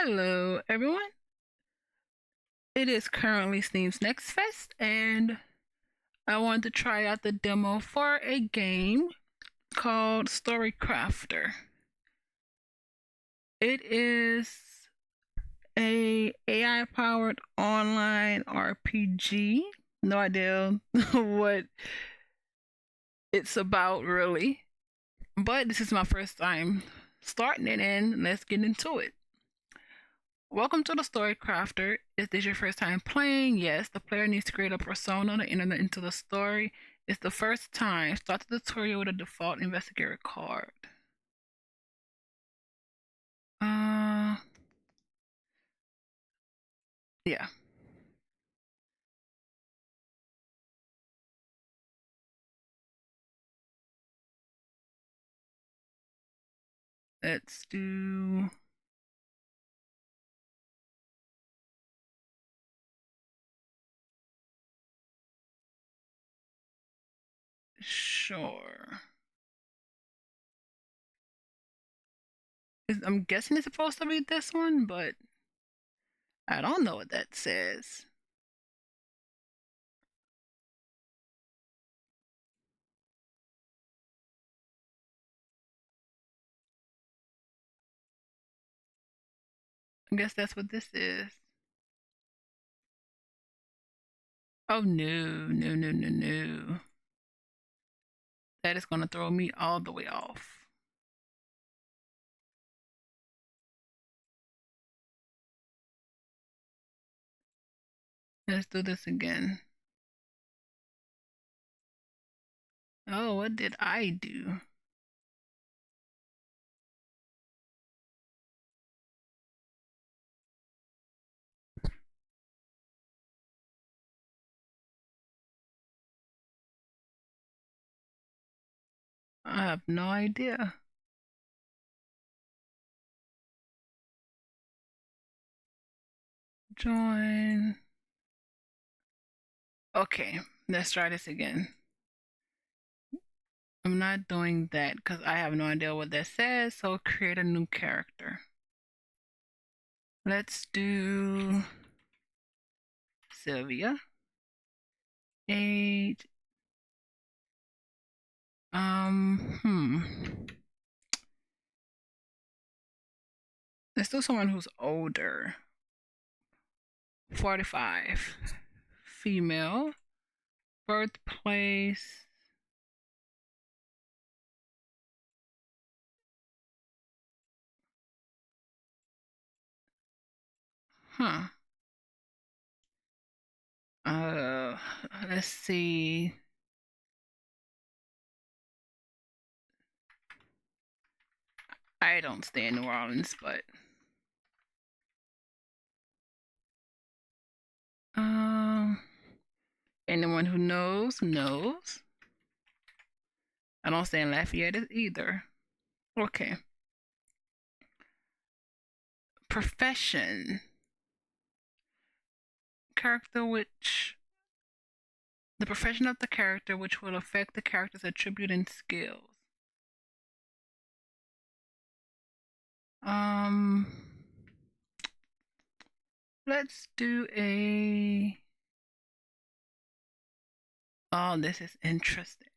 Hello, everyone. It is currently Steam's Next Fest, and I wanted to try out the demo for a game called StoryCrafter. It is a AI-powered online RPG. No idea what it's about, really, but this is my first time starting it, and let's get into it. Welcome to the StoryCrafter. Is this your first time playing? Yes, the player needs to create a persona to enter into the story. It's the first time. Start the tutorial with a default investigator card. Uh, yeah. Let's do. Sure. I'm guessing it's supposed to be this one, but I don't know what that says. I guess that's what this is. Oh no, no, no, no, no. That is going to throw me all the way off. Let's do this again. Oh, what did I do? I have no idea. Join. Okay, let's try this again. I'm not doing that because I have no idea what that says, so create a new character. Let's do Sylvia. Age. Let's do someone who's older. 45. Female. Birthplace. Huh. Uh, let's see. I don't stay in New Orleans, but um, anyone who knows. I don't stay in Lafayette either. Okay. Profession. Character which the profession of the character which will affect the character's attribute and skills. Um let's do a Oh, this is interesting.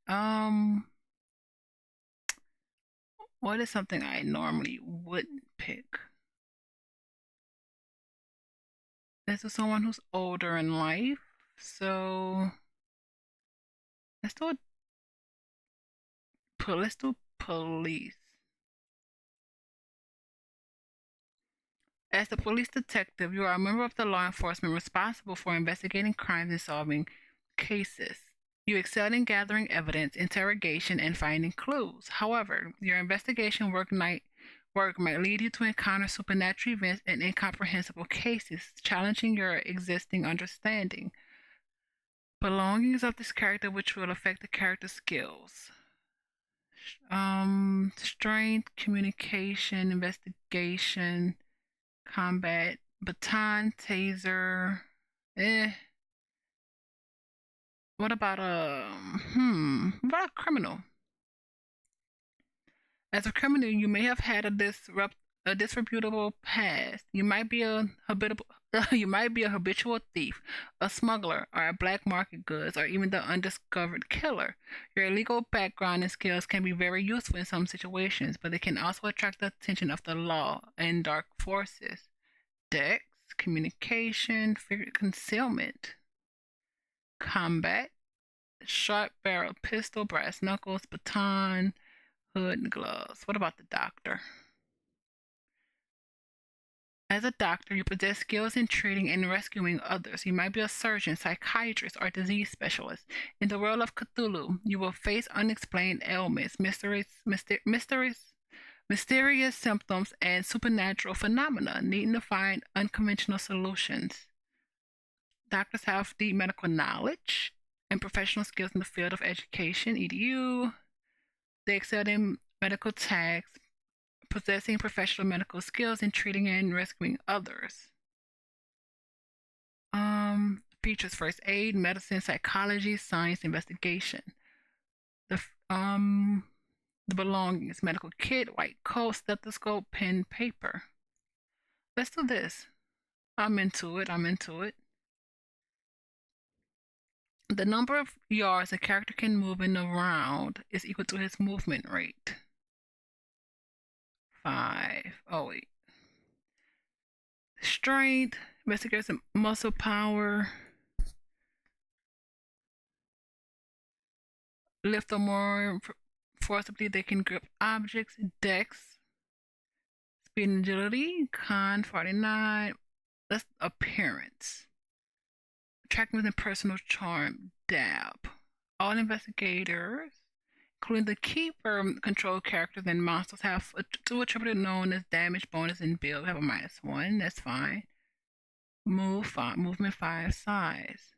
What is something I normally wouldn't pick? This is someone who's older in life, so let's do police. As the police detective, you are a member of the law enforcement responsible for investigating crimes and solving cases. You excel in gathering evidence, interrogation, and finding clues. However, your investigation work might lead you to encounter supernatural events and incomprehensible cases, challenging your existing understanding. Belongings of this character which will affect the character's skills. Strength, communication, investigation, combat, baton, taser. Eh. What about What about a criminal? As a criminal, you may have had a disreputable past. You might be a habitual you might be a habitual thief, a smuggler, or a black market goods, or even the undiscovered killer. Your legal background and skills can be very useful in some situations, but they can also attract the attention of the law and dark forces. Dex, communication, figure concealment, combat, sharp barrel pistol, brass knuckles, baton, hood, and gloves. What about the doctor? As a doctor, you possess skills in treating and rescuing others. You might be a surgeon, psychiatrist, or disease specialist. In the world of Cthulhu, you will face unexplained ailments, mysterious symptoms, and supernatural phenomena, needing to find unconventional solutions. Doctors have deep medical knowledge and professional skills in the field of education, EDU. They excel in medical tasks, possessing professional medical skills in treating and rescuing others. Features first aid, medicine, psychology, science, investigation. The belongings: medical kit, white coat, stethoscope, pen, paper. Let's do this. I'm into it. The number of yards a character can move in a round is equal to his movement rate. 5. Oh, wait. Strength, investigators, muscle power, lift or more forcibly they can grip objects. Dex, speed and agility. Con, 49. That's appearance. Attractiveness and personal charm. Dab. All investigators, including the keeper control characters and monsters, have two attributes known as damage bonus and build. We have a -1. That's fine. Movement 5, size.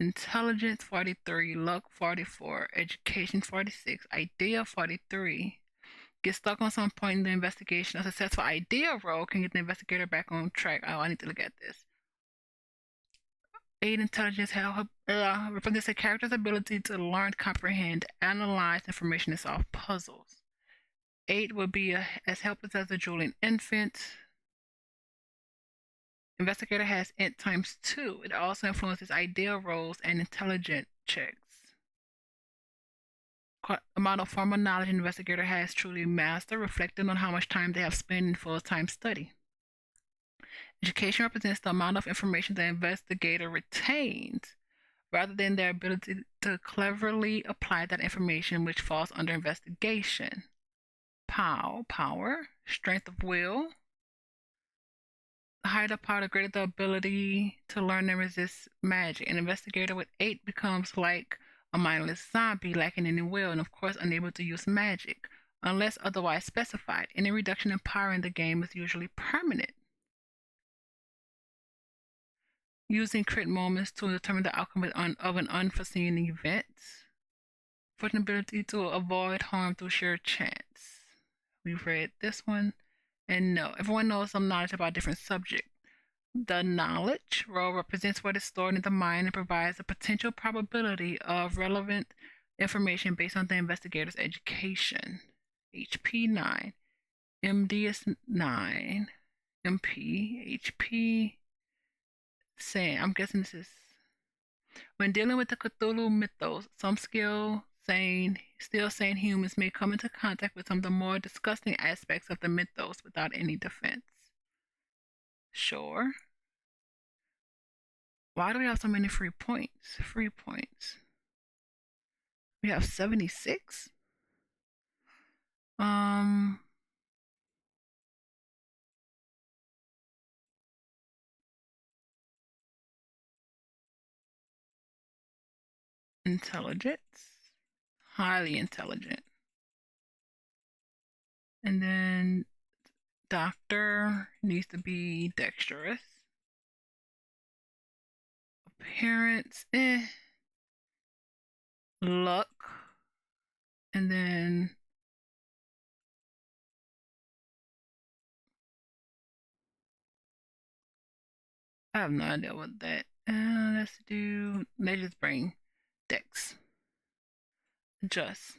Intelligence 43, luck 44, education 46, idea 43. Get stuck on some point in the investigation. A successful idea roll can get the investigator back on track. Oh, I need to look at this. 8, intelligence represents a character's ability to learn, comprehend, analyze information, and solve puzzles. 8 would be as helpless as a drooling infant. Investigator has int times 2. It also influences idea rolls and intelligence checks. Amount of formal knowledge an investigator has truly mastered, reflecting on how much time they have spent in full-time study. Education represents the amount of information the investigator retains, rather than their ability to cleverly apply that information, which falls under investigation. Power, strength of will. The higher the power, the greater the ability to learn and resist magic. An investigator with 8 becomes like a mindless zombie, lacking any will, and of course unable to use magic, unless otherwise specified. Any reduction in power in the game is usually permanent. Using crit moments to determine the outcome of an unforeseen event. Fortunate ability to avoid harm through sheer chance. We've read this one. And no, everyone knows some knowledge about a different subject. The knowledge roll represents what is stored in the mind and provides a potential probability of relevant information based on the investigator's education. HP 9. MD is 9. MP, HP. Saying, I'm guessing this is. When dealing with the Cthulhu mythos, some still sane humans may come into contact with some of the more disgusting aspects of the mythos without any defense. Sure. Why do we have so many free points? We have 76. Intelligence. Highly intelligent. And then doctor needs to be dexterous. Appearance, luck. And then I have no idea what that. Let's just bring dex. Just.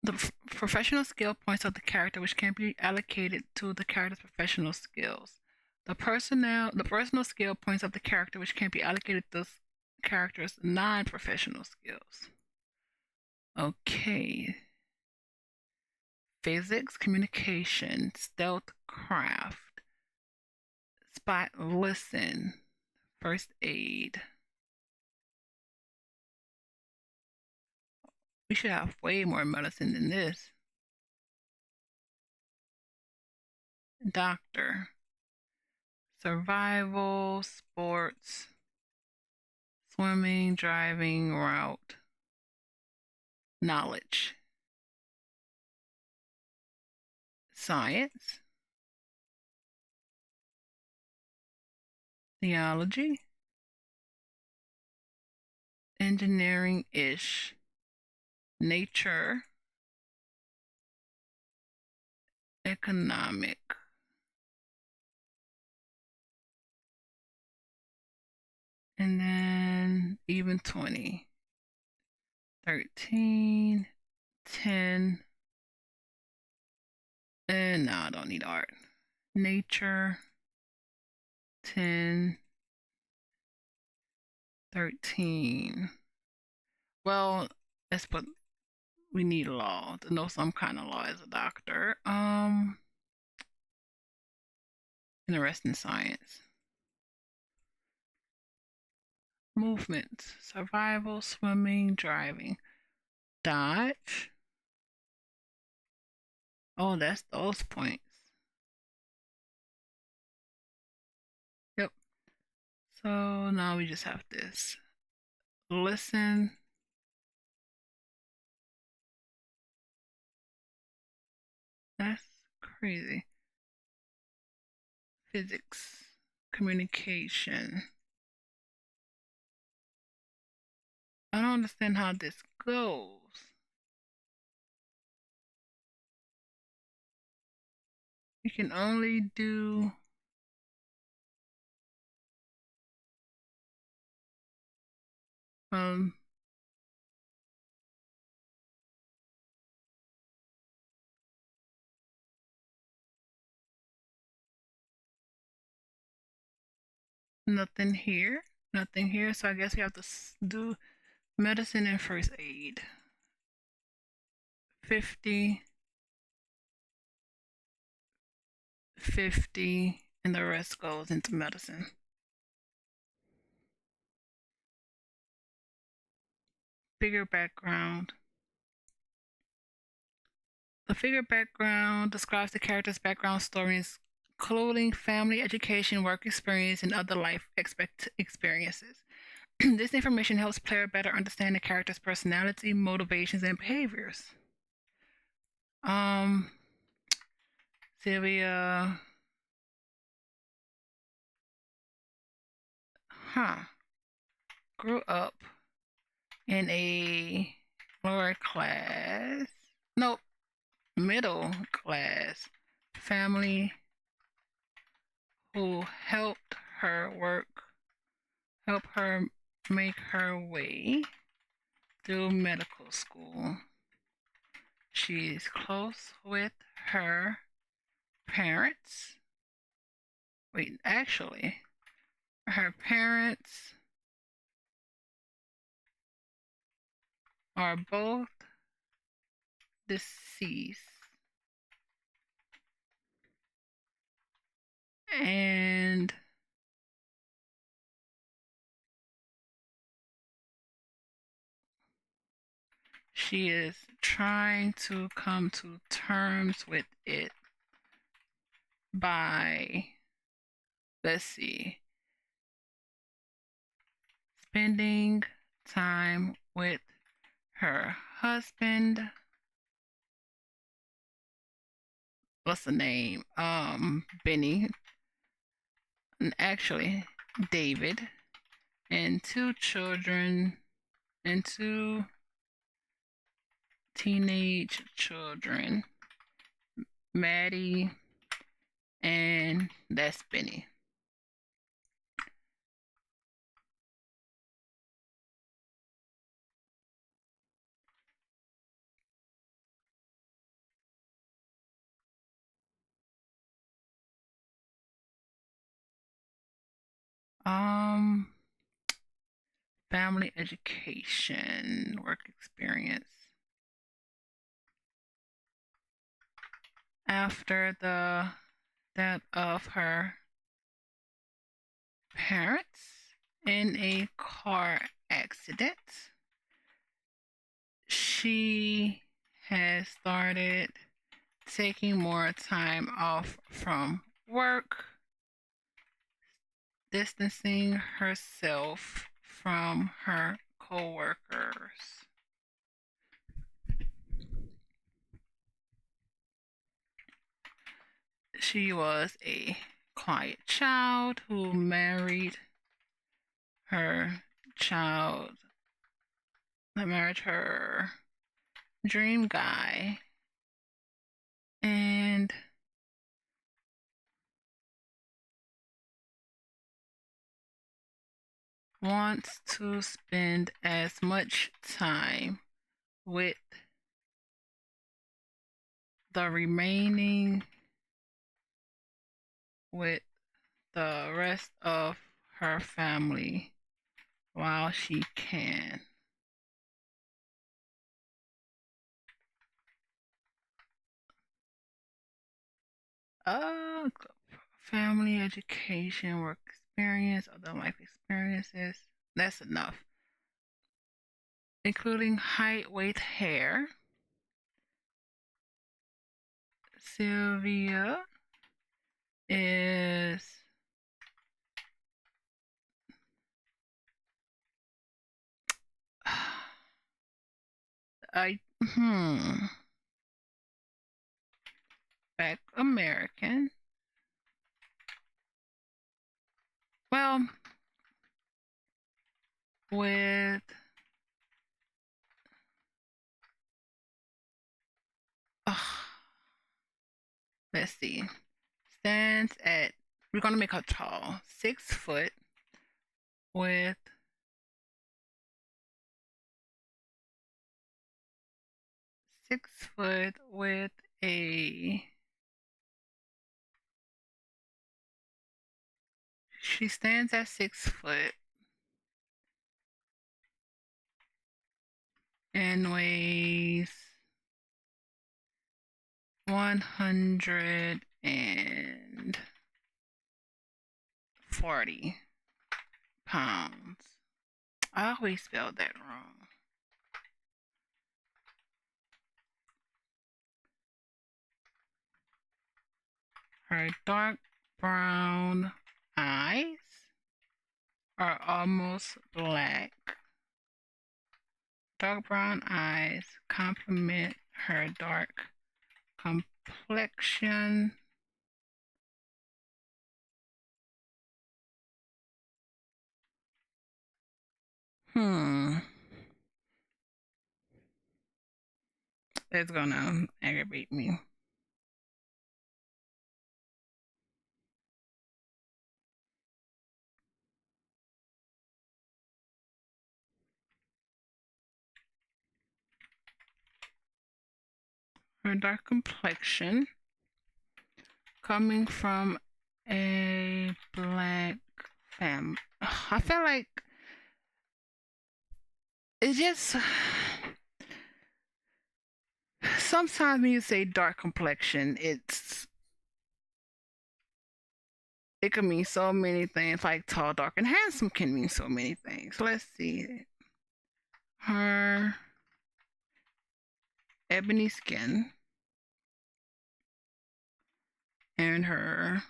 The Professional skill points of the character, which can be allocated to the character's professional skills. The personal skill points of the character, which can be allocated to the character's non-professional skills. Okay. Physics, communication, stealth, craft, spot, listen, first aid. We should have way more medicine than this. Doctor, survival, sports, swimming, driving, route, knowledge, science, theology, engineering-ish, nature, economic, and then even 20, 13, 10, and no, I don't need art. Nature, 10, 13. Well, let's put, we need law to know some kind of law as a doctor. And the rest in science. Movement, survival, swimming, driving, dodge. Oh, that's those points. Yep. So now we just have this. Listen. That's crazy. Physics, communication. I don't understand how this goes. You can only do um nothing here. Nothing here. So I guess we have to do medicine and first aid. 50, 50, and the rest goes into medicine. Figure background. The figure background describes the character's background stories, including family, education, work experience, and other life experiences. This information helps player better understand the character's personality, motivations, and behaviors. Sylvia, grew up in a lower class, nope, middle class family who help her make her way through medical school. She's close with her parents. Wait, actually, her parents are both deceased. And she is trying to come to terms with it by, let's see, spending time with her husband. What's the name? Benny. And actually, David. And 2 children and 2 teenage children. Maddie and that's Benny. Family education, work experience. After the death of her parents in a car accident, she has started taking more time off from work, distancing herself from her coworkers. She was a quiet child who married her child, married her dream guy, and wants to spend as much time with the remaining with the rest of her family while she can. Uh, Family education, work experience, other life experiences. That's enough. Including height, weight, hair. Sylvia is I back American. Well, with let's see, stands at, we're gonna make her tall, 6 foot with 6 foot with a, she stands at 6 foot and weighs 140 pounds. I always spelled that wrong. Her dark brown eyes are almost black. Dark brown eyes complement her dark complexion. It's gonna aggravate me. Her dark complexion coming from a black family. I feel like it just, sometimes when you say dark complexion, it can mean so many things. Like tall, dark, and handsome can mean so many things. Let's see. Her ebony skin and her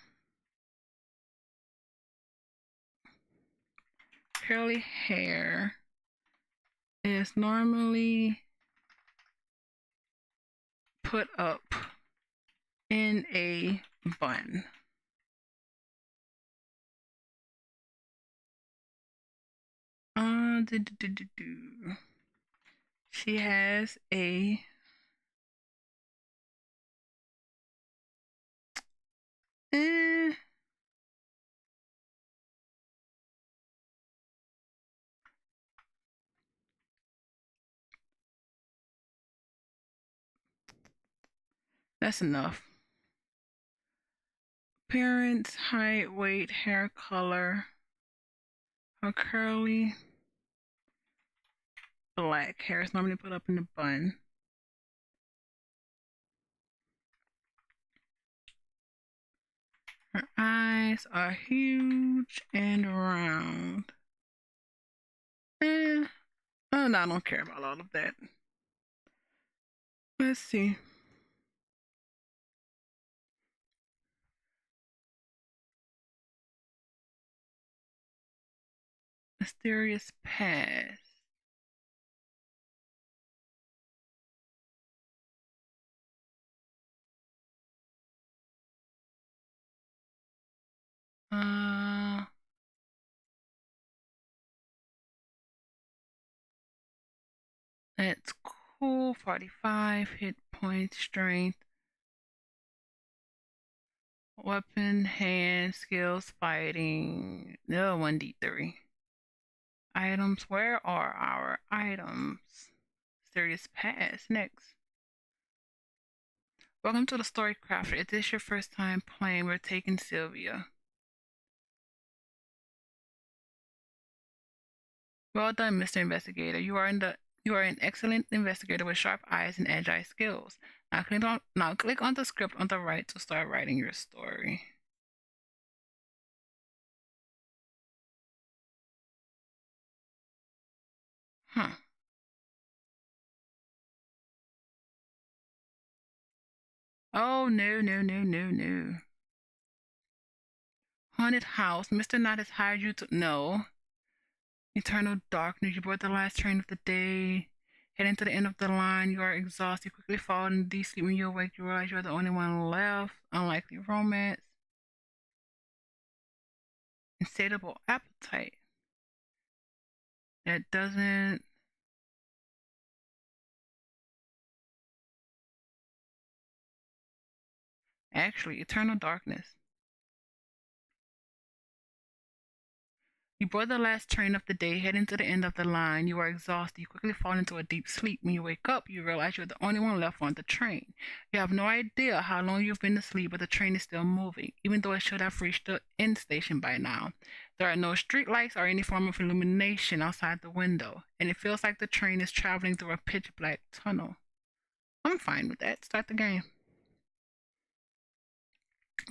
curly hair is normally put up in a bun. Do, do, do, do, do. She has a eh, that's enough. Parents, height, weight, hair color. Her curly black hair is normally put up in a bun. Her eyes are huge and round. Oh no, I don't care about all of that. Let's see. Mysterious past. That's cool. 45 hit points, strength, weapon, hand, skills, fighting. No, 1d3. Items. Where are our items? Mysterious past. Next. Welcome to the StoryCrafter. If this is your first time playing, we're taking Sylvia. Well done, Mr. Investigator. You are an excellent investigator with sharp eyes and agile skills. Now click on the script on the right to start writing your story. Huh. Oh no, no, no, no, no. Haunted house. Mr. Knott has hired you to no. Eternal darkness. You board the last train of the day. Heading to the end of the line, you are exhausted. You quickly fall into deep sleep. When you awake, you realize you are the only one left. Unlikely romance. Insatiable appetite. That doesn't. Actually, eternal darkness. You board the last train of the day, heading to the end of the line. You are exhausted. You quickly fall into a deep sleep. When you wake up, you realize you're the only one left on the train. You have no idea how long you've been asleep, but the train is still moving, even though it should have reached the end station by now. There are no streetlights or any form of illumination outside the window, and it feels like the train is traveling through a pitch black tunnel. I'm fine with that. Start the game.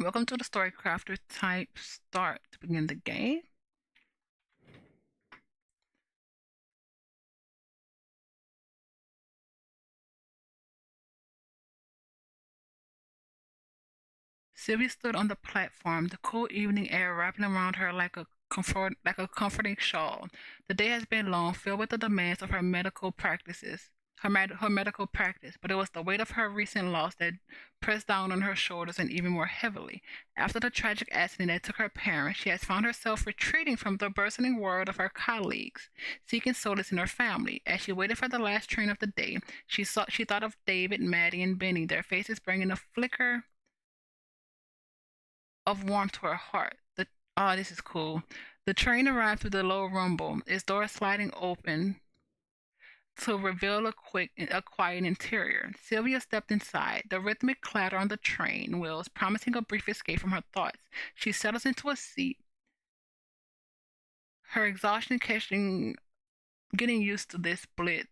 Welcome to the StoryCrafter. Type start to begin the game. Sylvia stood on the platform, the cool evening air wrapping around her like a comforting shawl. The day has been long, filled with the demands of her medical practices. Her medical practice, but it was the weight of her recent loss that pressed down on her shoulders and even more heavily. After the tragic accident that took her parents, she has found herself retreating from the bustling world of her colleagues, seeking solace in her family. As she waited for the last train of the day, she thought of David, Maddie, and Benny, their faces bringing a flicker of warmth to her heart. This is cool. The train arrived through the low rumble, its door sliding open to reveal a quiet interior. Sylvia stepped inside, the rhythmic clatter on the train wheels promising a brief escape from her thoughts. She settles into a seat, her exhaustion getting used to this split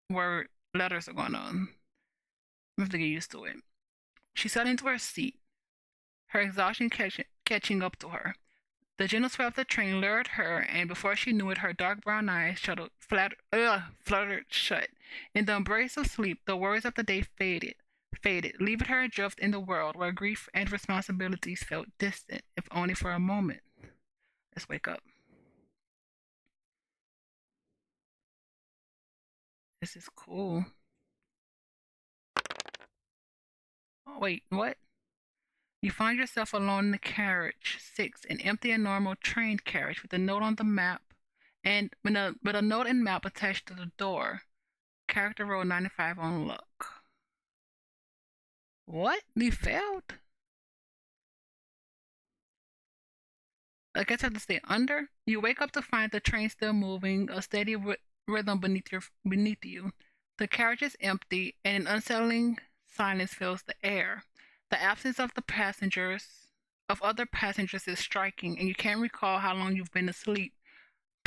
where letters are going on. I have to get used to it. She settled into her seat, her exhaustion catching up to her. The gentle sway of the train lured her, and before she knew it, her dark brown eyes fluttered shut. In the embrace of sleep, the worries of the day faded, leaving her adrift in the world where grief and responsibilities felt distant, if only for a moment. Let's wake up. This is cool. Oh, wait, what? You find yourself alone in the carriage 6, an empty and normal train carriage with a note on the map and with a note and map attached to the door. Character roll 95 on luck. What? You failed? I guess I have to stay under. You wake up to find the train still moving, a steady rhythm beneath you. The carriage is empty, and an unsettling silence fills the air. The absence of other passengers is striking, and you can't recall how long you've been asleep.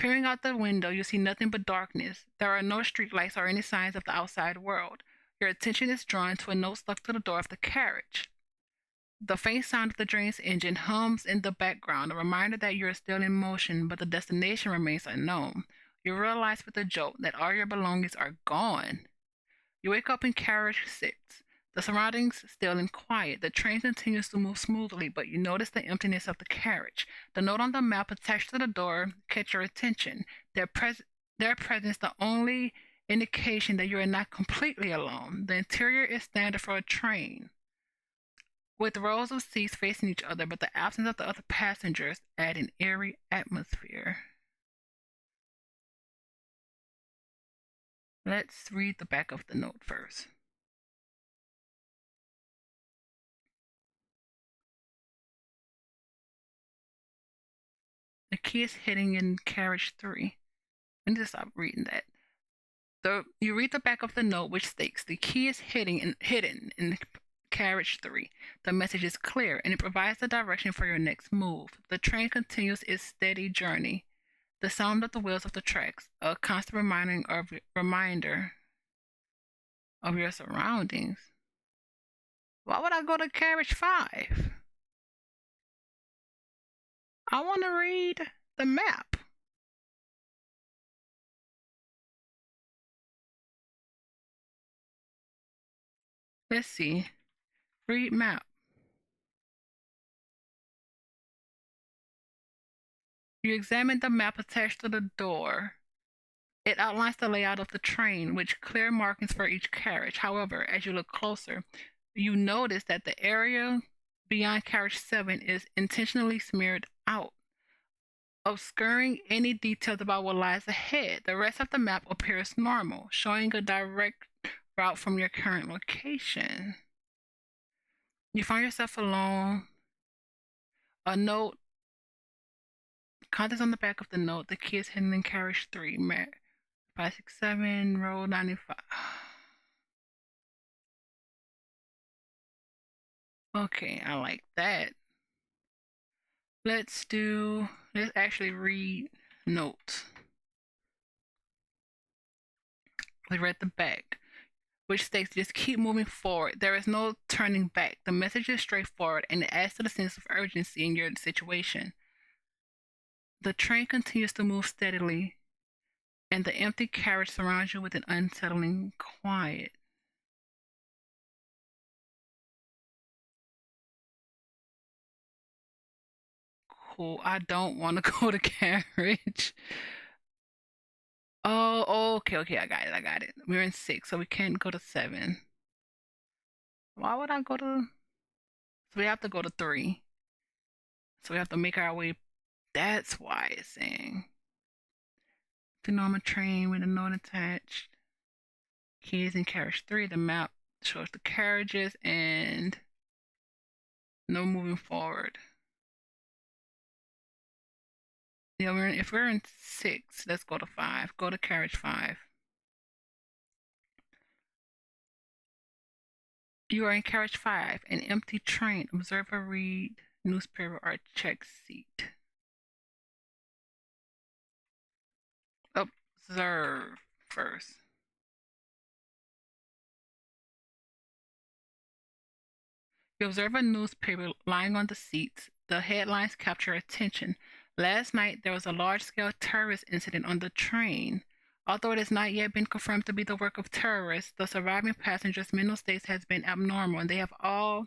Peering out the window, you see nothing but darkness. There are no streetlights or any signs of the outside world. Your attention is drawn to a note stuck to the door of the carriage. The faint sound of the train's engine hums in the background, a reminder that you are still in motion, but the destination remains unknown. You realize with a jolt that all your belongings are gone. You wake up in carriage 6. The surroundings still and quiet. The train continues to move smoothly, but you notice the emptiness of the carriage. The note on the map attached to the door catch your attention. Their presence the only indication that you are not completely alone. The interior is standard for a train, with rows of seats facing each other, but the absence of the other passengers add an eerie atmosphere. Let's read the back of the note first. The key is hidden in carriage 3. I need to stop reading that. You read the back of the note, which states the key is hidden in carriage 3. The message is clear, and it provides the direction for your next move. The train continues its steady journey. The sound of the wheels of the tracks, a constant reminder of your surroundings. Why would I go to carriage 5? I want to read the map. Let's see. Read map. You examine the map attached to the door. It outlines the layout of the train, with clear markings for each carriage. However, as you look closer, you notice that the area beyond carriage 7 is intentionally smeared out, obscuring any details about what lies ahead. The rest of the map appears normal, showing a direct route from your current location. You find yourself alone. A note, contents on the back of the note, the key is hidden in carriage 3, 567, road 95. Okay, I like that. Let's actually read notes. We read the back, which states just keep moving forward. There is no turning back. The message is straightforward and it adds to the sense of urgency in your situation. The train continues to move steadily, and the empty carriage surrounds you with an unsettling quiet. Cool. I don't want to go to carriage. Oh, okay, I got it. We're in 6, so we can't go to 7. Why would I go to... So we have to go to 3. So we have to make our way... That's why it's saying... The normal train with a note attached. Keys in carriage 3. The map shows the carriages and... No moving forward. Yeah, if we're in 6, let's go to 5. Go to carriage 5. You are in carriage 5, an empty train. Observe or read newspaper or check seat. Observe first. You observe a newspaper lying on the seats. The headlines capture attention. Last night, there was a large-scale terrorist incident on the train. Although it has not yet been confirmed to be the work of terrorists, the surviving passengers' mental states has been abnormal, and they have all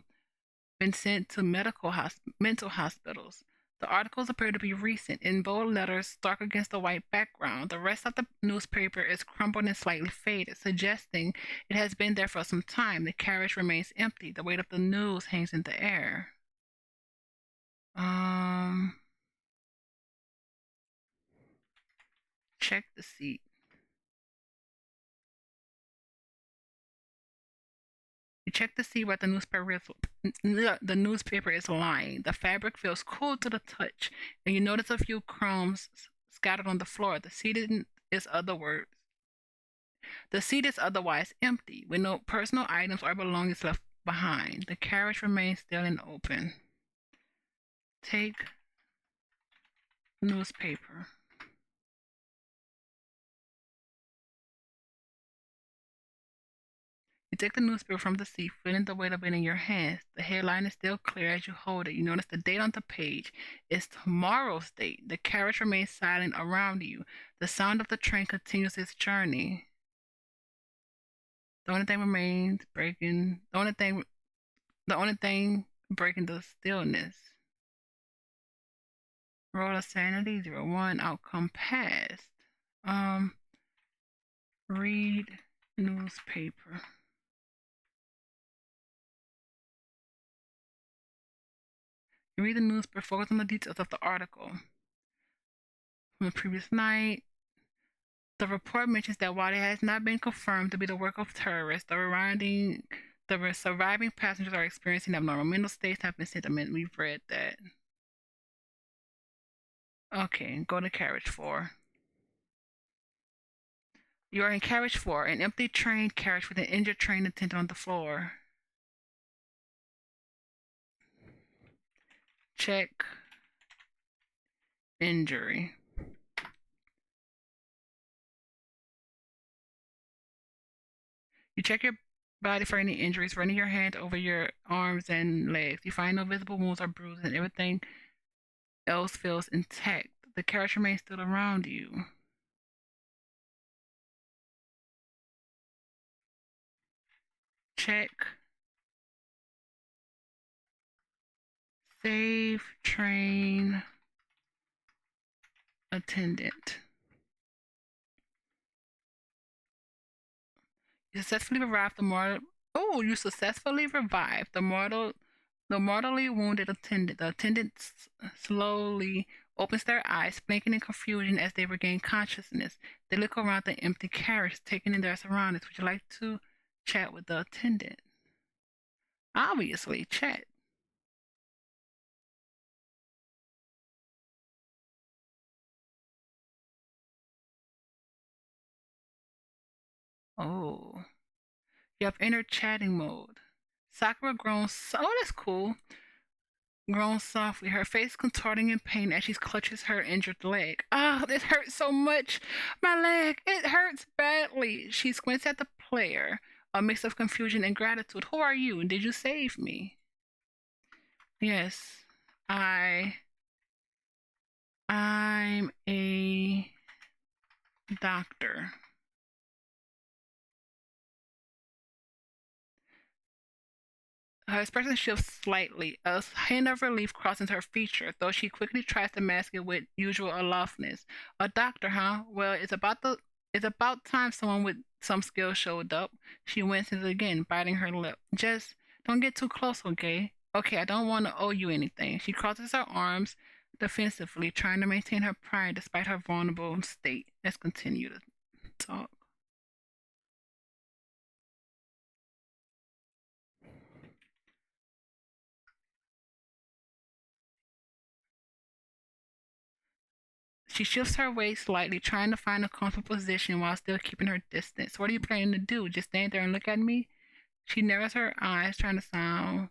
been sent to mental hospitals. The articles appear to be recent, in bold letters, stark against the white background. The rest of the newspaper is crumpled and slightly faded, suggesting it has been there for some time. The carriage remains empty. The weight of the news hangs in the air. Check the seat. You check to see where the newspaper is lying. The fabric feels cool to the touch, and you notice a few crumbs scattered on the floor. The seat is otherwise empty, with no personal items or belongings left behind. The carriage remains still and open. Take newspaper. You take the newspaper from the seat, feeling the weight of it in your hands. The headline is still clear as you hold it. You notice the date on the page is tomorrow's date. The carriage remains silent around you. The sound of the train continues its journey. The only thing remains breaking. The only thing breaking the stillness. Roll of sanity 01. Outcome passed. Read newspaper. You read the newspaper, focus on the details of the article. From the previous night, the report mentions that while it has not been confirmed to be the work of terrorists, the surviving passengers are experiencing abnormal mental states have been sent. We've read that. Okay, go to carriage 4. You are in carriage 4, an empty train carriage with an injured train attendant on the floor. Check injury. You check your body for any injuries, running your hand over your arms and legs. You find no visible wounds or bruises, and everything else feels intact. The carriage remains still around you. Check save train attendant. You successfully revived the mortal. Oh, you successfully revived the mortally wounded attendant. The attendant slowly opens their eyes, blinking in confusion as they regain consciousness. They look around the empty carriage, taking in their surroundings. Would you like to chat with the attendant? Obviously, chat. Oh, you have entered chatting mode. Sakura groans. Oh, that's cool. Groans softly, her face contorting in pain as she clutches her injured leg. Ah, oh, this hurts so much. My leg, it hurts badly. She squints at the player, a mix of confusion and gratitude. Who are you? Did you save me? Yes, I'm a doctor. Her expression shifts slightly. A hint of relief crosses her features, though she quickly tries to mask it with usual aloofness. A doctor, huh? Well, it's about time someone with some skill showed up. She winces again, biting her lip. Just don't get too close, okay? Okay, I don't want to owe you anything. She crosses her arms defensively, trying to maintain her pride despite her vulnerable state. Let's continue to talk. She shifts her weight slightly, trying to find a comfortable position while still keeping her distance. What are you planning to do? Just stand there and look at me? She narrows her eyes, trying to sound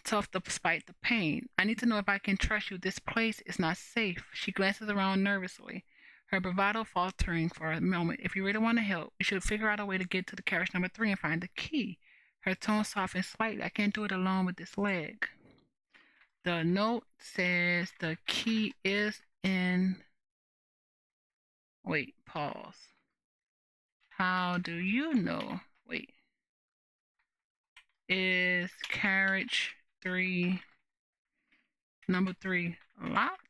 tough despite the pain. I need to know if I can trust you. This place is not safe. She glances around nervously, her bravado faltering for a moment. If you really want to help, we should figure out a way to get to the carriage number 3 and find the key. Her tone softens slightly. I can't do it alone with this leg. The note says the key is in. Wait, pause. How do you know? Wait. Is carriage 3, number 3, locked?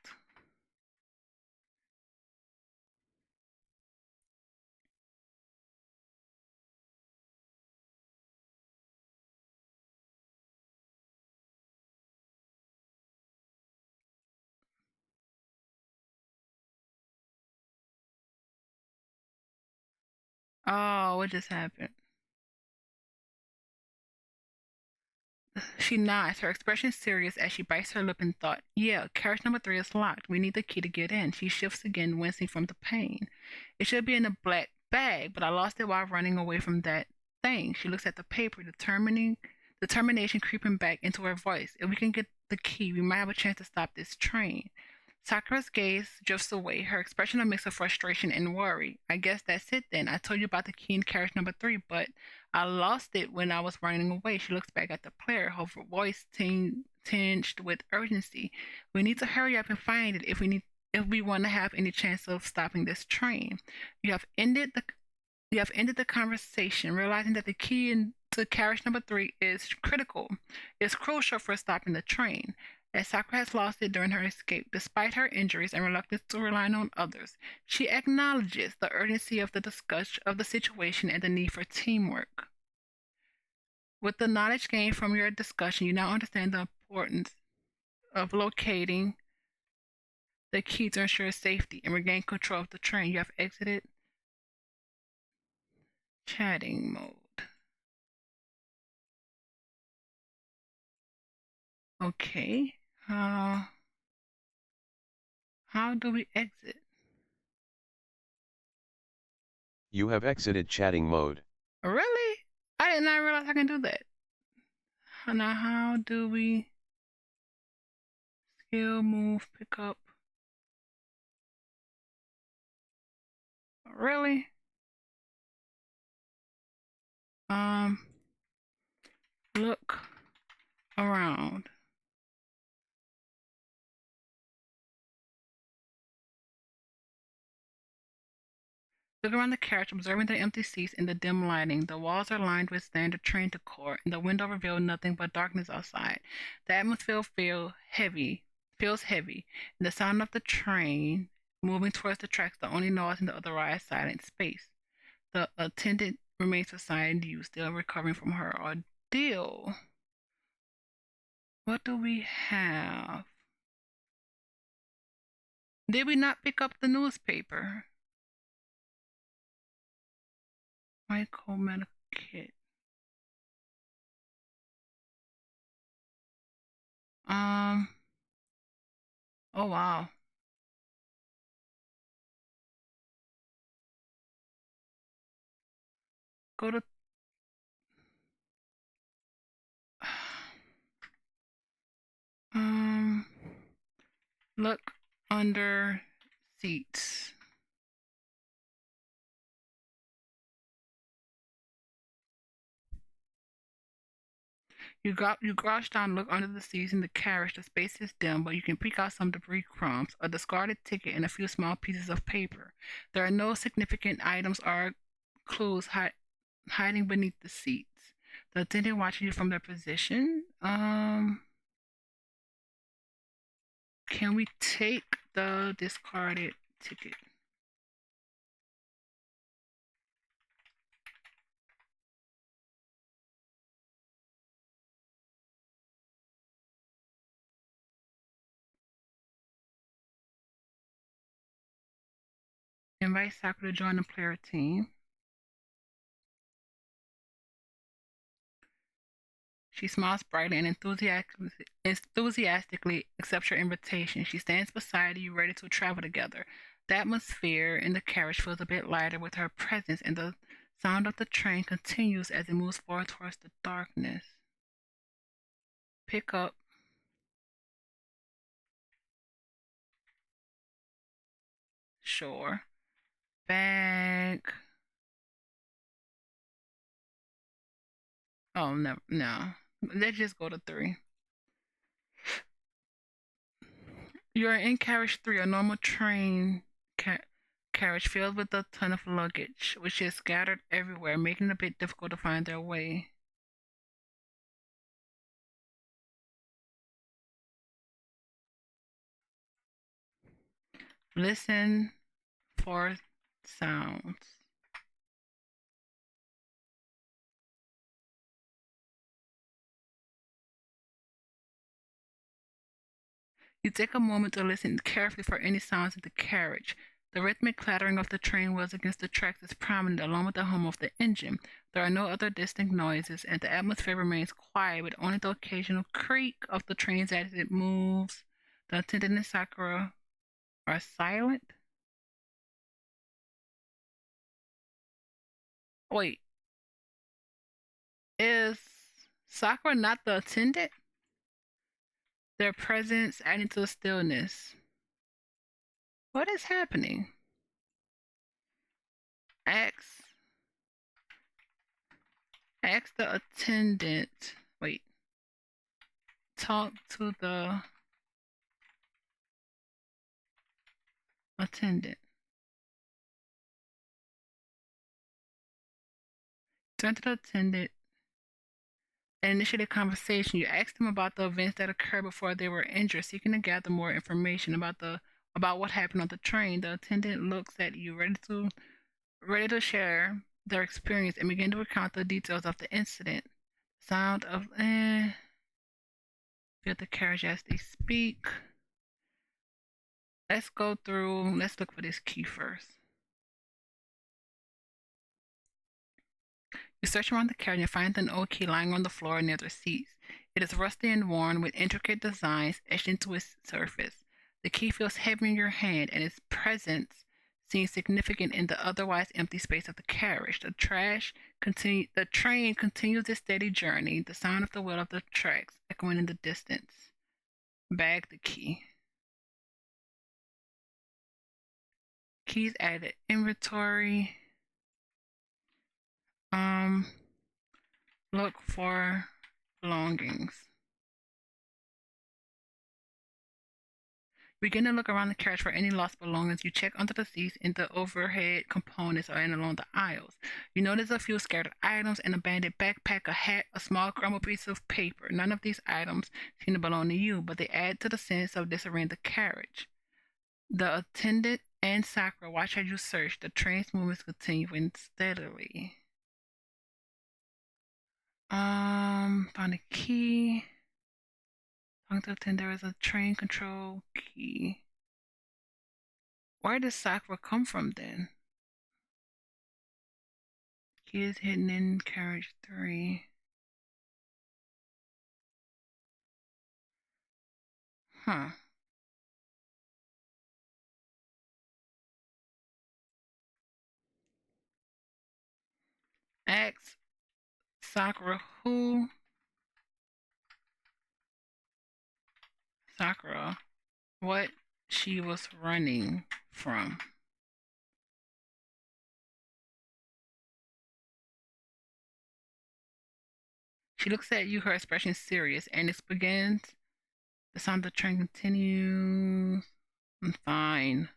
Oh, what just happened? She nods, her expression serious as she bites her lip in thought. Yeah, carriage number 3 is locked. We need the key to get in. She shifts again, wincing from the pain. It should be in a black bag, but I lost it while running away from that thing. She looks at the paper, determination creeping back into her voice. If we can get the key, we might have a chance to stop this train. Sakura's gaze drifts away, her expression a mix of frustration and worry. I guess that's it then. I told you about the key in carriage number 3, but I lost it when I was running away. She looks back at the player, her voice tinged with urgency. We need to hurry up and find it if we want to have any chance of stopping this train. You have ended the you have ended the conversation, realizing that the key to carriage number 3 is critical. It's crucial for stopping the train, as Sakura has lost it during her escape. Despite her injuries and reluctance to rely on others, she acknowledges the urgency of the discussion of the situation and the need for teamwork. With the knowledge gained from your discussion, you now understand the importance of locating the key to ensure safety and regain control of the train. You have exited chatting mode. Okay. How do we exit? You have exited chatting mode. Really? I did not realize I can do that. Now, how do we skill, move, pick up? Really? Look around. Look around the carriage, observing the empty seats and the dim lighting. The walls are lined with standard train decor, and the window reveals nothing but darkness outside. The atmosphere feels heavy, and the sound of the train moving towards the tracks, the only noise in the otherwise silent space. The attendant remains beside you, still recovering from her ordeal. What do we have? Did we not pick up the newspaper? Michael medical kit. Oh wow. Go to um look under seats. You crouch down, look under the seats in the carriage. The space is dim, but you can pick out some debris crumbs, a discarded ticket, and a few small pieces of paper. There are no significant items or clues hiding beneath the seats. The attendant watching you from their position. Can we take the discarded ticket? Invite Sakura to join the player team. She smiles brightly and enthusiastically accepts your invitation. She stands beside you, ready to travel together. The atmosphere in the carriage feels a bit lighter with her presence, and the sound of the train continues as it moves forward towards the darkness. Pick up. Sure. Bag. Oh, no, no. Let's just go to 3. You're in carriage 3, a normal train carriage filled with a ton of luggage, which is scattered everywhere, making it a bit difficult to find their way. Listen for sounds. You take a moment to listen carefully for any sounds in the carriage. The rhythmic clattering of the train wheels against the tracks is prominent, along with the hum of the engine. There are no other distinct noises, and the atmosphere remains quiet, with only the occasional creak of the train as it moves. The attendant and Sakura are silent. Wait, is Sakura not the attendant? Their presence adding to the stillness. What is happening? X. Ask the attendant. Wait. Talk to the attendant. Turn to the attendant and initiate a conversation. You ask them about the events that occurred before they were injured, seeking to gather more information about what happened on the train. The attendant looks at you, ready to share their experience and begin to recount the details of the incident. Sound of feel the carriage as they speak. Let's go through. Let's look for this key first. You search around the carriage and find an old key lying on the floor near the seats. It is rusty and worn, with intricate designs etched into its surface. The key feels heavy in your hand, and its presence seems significant in the otherwise empty space of the carriage. The train continues its steady journey, the sound of the wheel of the tracks echoing in the distance. Bag the key. Keys added inventory. Look for belongings. Begin to look around the carriage for any lost belongings. You check under the seats, in the overhead components, and along the aisles. You notice a few scattered items, an abandoned backpack, a hat, a small crumpled piece of paper. None of these items seem to belong to you, but they add to the sense of disarray in the carriage. The attendant and Sakura watch as you search. The train's movements continuing steadily. Found a key. Talking to the attendant, there is a train control key. Where does Sakura come from then? Key is hidden in carriage 3. Huh. Ask Sakura who? Sakura, what she was running from. She looks at you, her expression serious, and it begins. The sound of the train continues. Fine.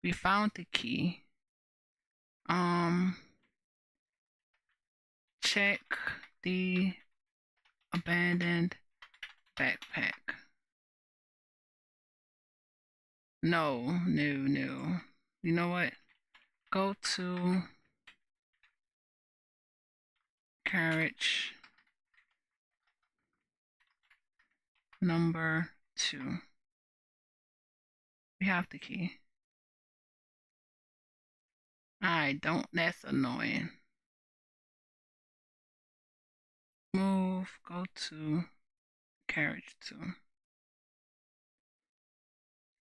We found the key. Check the abandoned backpack. No. You know what? Go to carriage number 2. We have the key. I don't. That's annoying. Move. Go to carriage 2.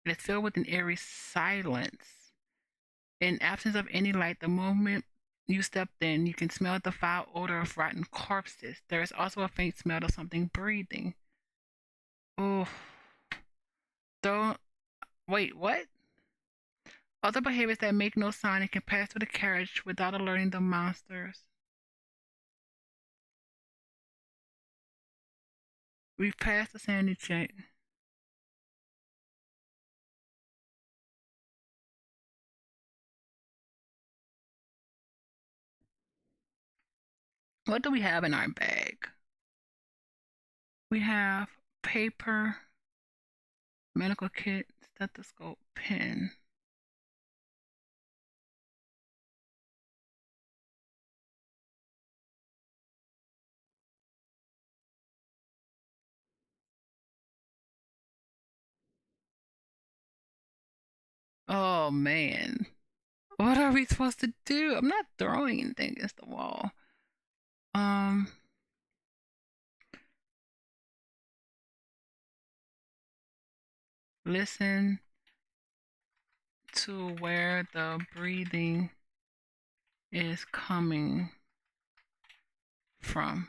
It is filled with an eerie silence. In absence of any light, the moment you stepped in, you can smell the foul odor of rotten corpses. There is also a faint smell of something breathing. Oh, don't. Wait, what? Other behaviors that make no sign and can pass through the carriage without alerting the monsters. We've passed the sanity check. What do we have in our bag? We have paper, medical kit, stethoscope, pen. Oh man. What are we supposed to do? I'm not throwing anything against the wall. Listen to where the breathing is coming from.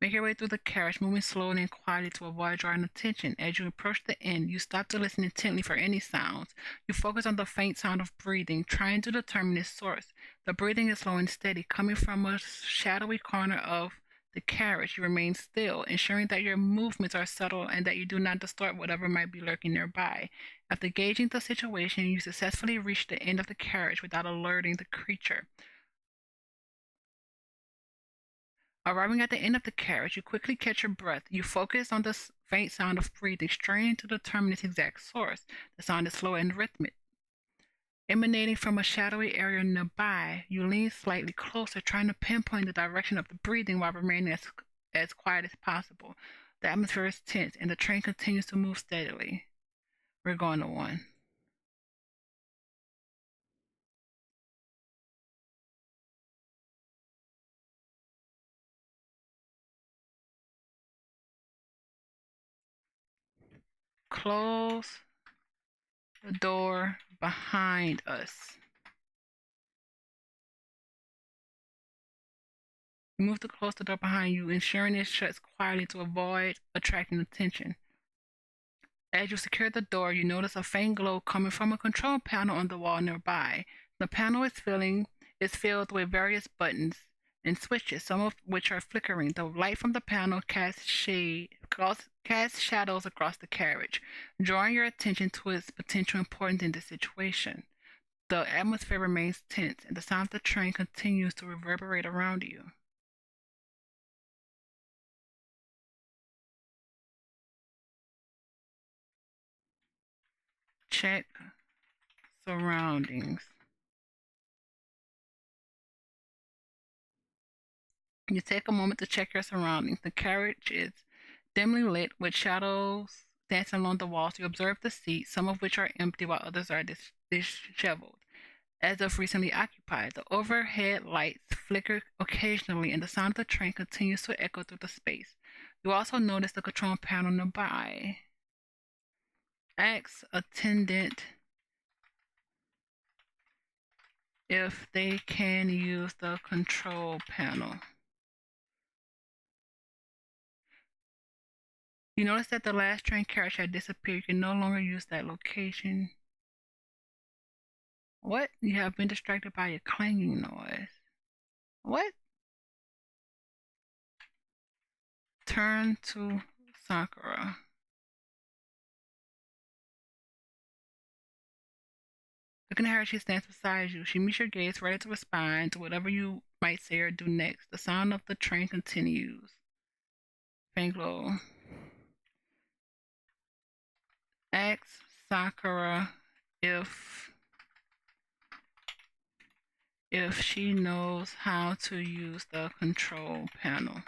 Make your way through the carriage, moving slowly and quietly to avoid drawing attention. As you approach the end, you stop to listen intently for any sounds. You focus on the faint sound of breathing, trying to determine its source. The breathing is slow and steady, coming from a shadowy corner of the carriage. You remain still, ensuring that your movements are subtle and that you do not distort whatever might be lurking nearby. After gauging the situation, you successfully reach the end of the carriage without alerting the creature. Arriving at the end of the carriage, you quickly catch your breath. You focus on the faint sound of breathing, straining to determine its exact source. The sound is slow and rhythmic, emanating from a shadowy area nearby. You lean slightly closer, trying to pinpoint the direction of the breathing while remaining as quiet as possible. The atmosphere is tense, and the train continues to move steadily. We're going to 1. Close the door behind us. You move to close the door behind you, ensuring it shuts quietly to avoid attracting attention. As you secure the door, you notice a faint glow coming from a control panel on the wall nearby. The panel is filled with various buttons and switches, some of which are flickering. The light from the panel casts shadows across the carriage, drawing your attention to its potential importance in the situation. The atmosphere remains tense, and the sound of the train continues to reverberate around you. Check surroundings. You take a moment to check your surroundings. The carriage is dimly lit with shadows dancing along the walls. You observe the seats, some of which are empty while others are disheveled, as if recently occupied. The overhead lights flicker occasionally, and the sound of the train continues to echo through the space. You also notice the control panel nearby. Ask attendant if they can use the control panel. You notice that the last train carriage had disappeared. You can no longer use that location. What? You have been distracted by a clanging noise. What? Turn to Sakura. Looking at her, she stands beside you. She meets your gaze, ready to respond to whatever you might say or do next. The sound of the train continues. Fanglo. Ask Sakura if she knows how to use the control panel.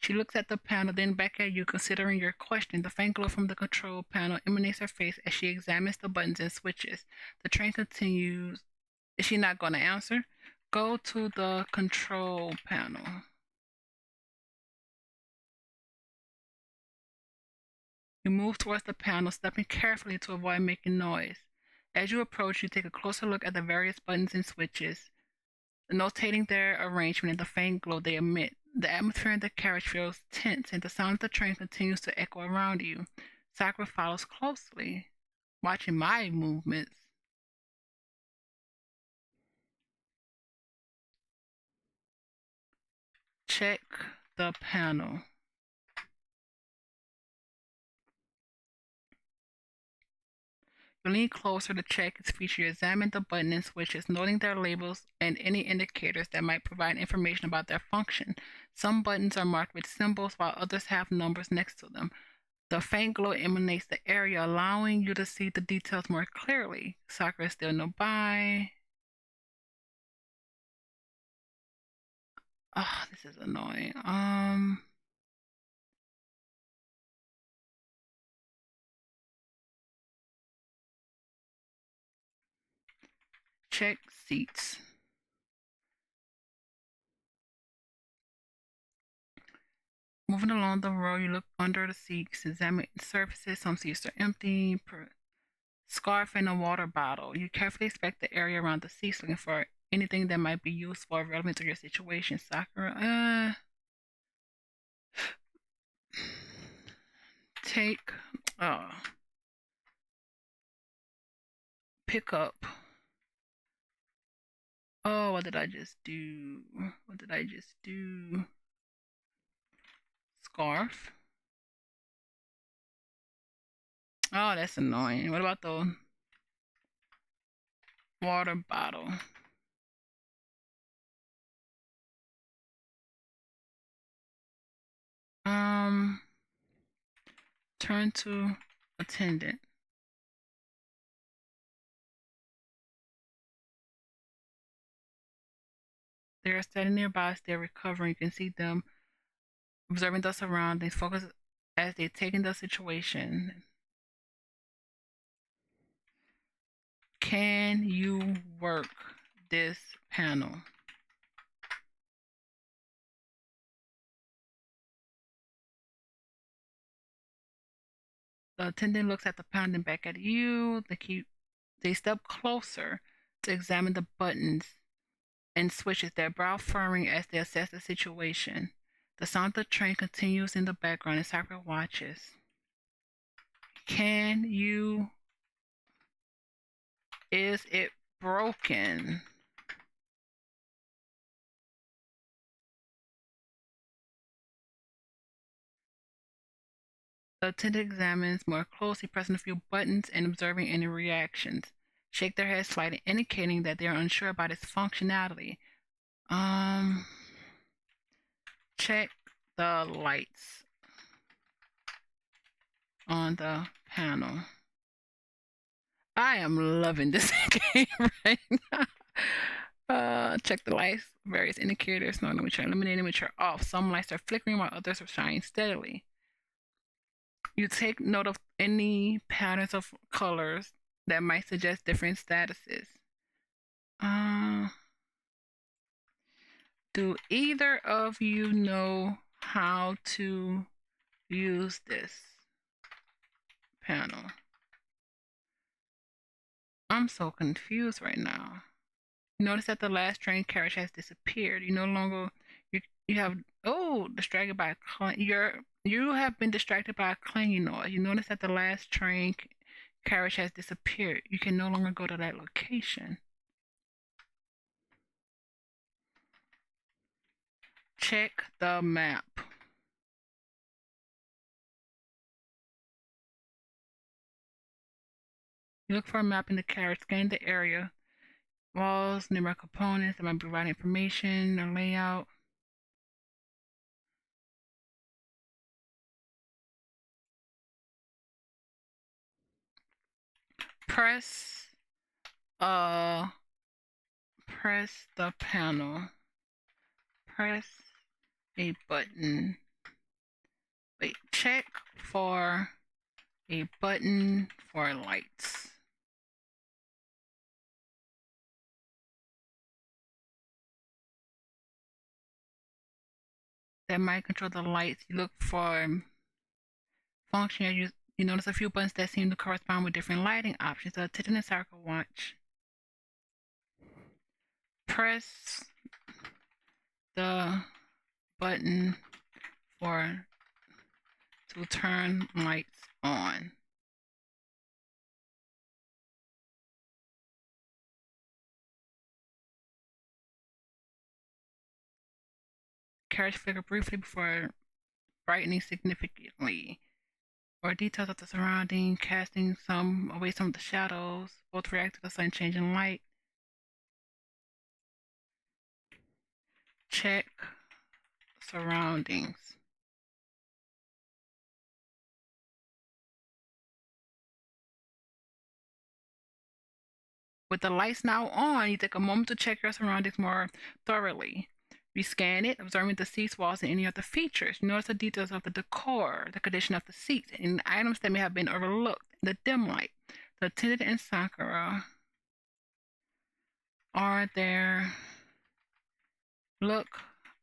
She looks at the panel, then back at you, considering your question. The faint glow from the control panel emanates her face as she examines the buttons and switches. The train continues. Is she not going to answer? Go to the control panel. You move towards the panel, stepping carefully to avoid making noise. As you approach, you take a closer look at the various buttons and switches, notating their arrangement and the faint glow they emit. The atmosphere in the carriage feels tense, and the sound of the train continues to echo around you. Sakura follows closely, watching my movements. Check the panel. You lean closer to check its feature. You examine the button and switches, noting their labels and any indicators that might provide information about their function. Some buttons are marked with symbols, while others have numbers next to them. The faint glow emanates the area, allowing you to see the details more clearly. Sakura is still nearby. Oh, this is annoying. Check seats. Moving along the road, you look under the seats, examine surfaces. Some seats are empty. Scarf and a water bottle. You carefully inspect the area around the seats looking for anything that might be useful or relevant to your situation. Sakura, take, pick up. Oh, what did I just do? What did I just do? Scarf. Oh, that's annoying. What about the water bottle? Turn to attendant. They are standing nearby as they're recovering. You can see them observing the surroundings, focus as they take in the situation. Can you work this panel? The attendant looks at the panel and back at you. They step closer to examine the buttons and switches, their brow furrowing as they assess the situation. The sound of the train continues in the background as Sakura watches. Can you... Is it broken? The attendant examines more closely, pressing a few buttons and observing any reactions. Shake their head slightly, indicating that they are unsure about its functionality. Check the lights on the panel. I am loving this game right now. Check the lights. Various indicators, no which are illuminating, which are off. Some lights are flickering while others are shining steadily. You take note of any patterns of colors that might suggest different statuses. Do either of you know how to use this panel? I'm so confused right now. Notice that the last train carriage has disappeared. You no longer you have distracted by you have been distracted by a clanging noise. You notice that the last train carriage has disappeared. You can no longer go to that location. Check the map. You look for a map in the carriage, scan the area, walls, numerous components that might provide information or layout. Press press the panel. Press a button. Wait, check for a button for lights. That might control the lights. You look for function. You notice a few buttons that seem to correspond with different lighting options. So attendant and circle watch. Press the button to turn lights on. Carriage flicker briefly before brightening significantly. Or details of the surrounding, casting away some of the shadows. Both react to the sudden change in light. Check surroundings. With the lights now on, you take a moment to check your surroundings more thoroughly. You scan it, observing the seats, walls, and any other features. You notice the details of the decor, the condition of the seats, and items that may have been overlooked. The dim light. The attendant and Sakura are there. Look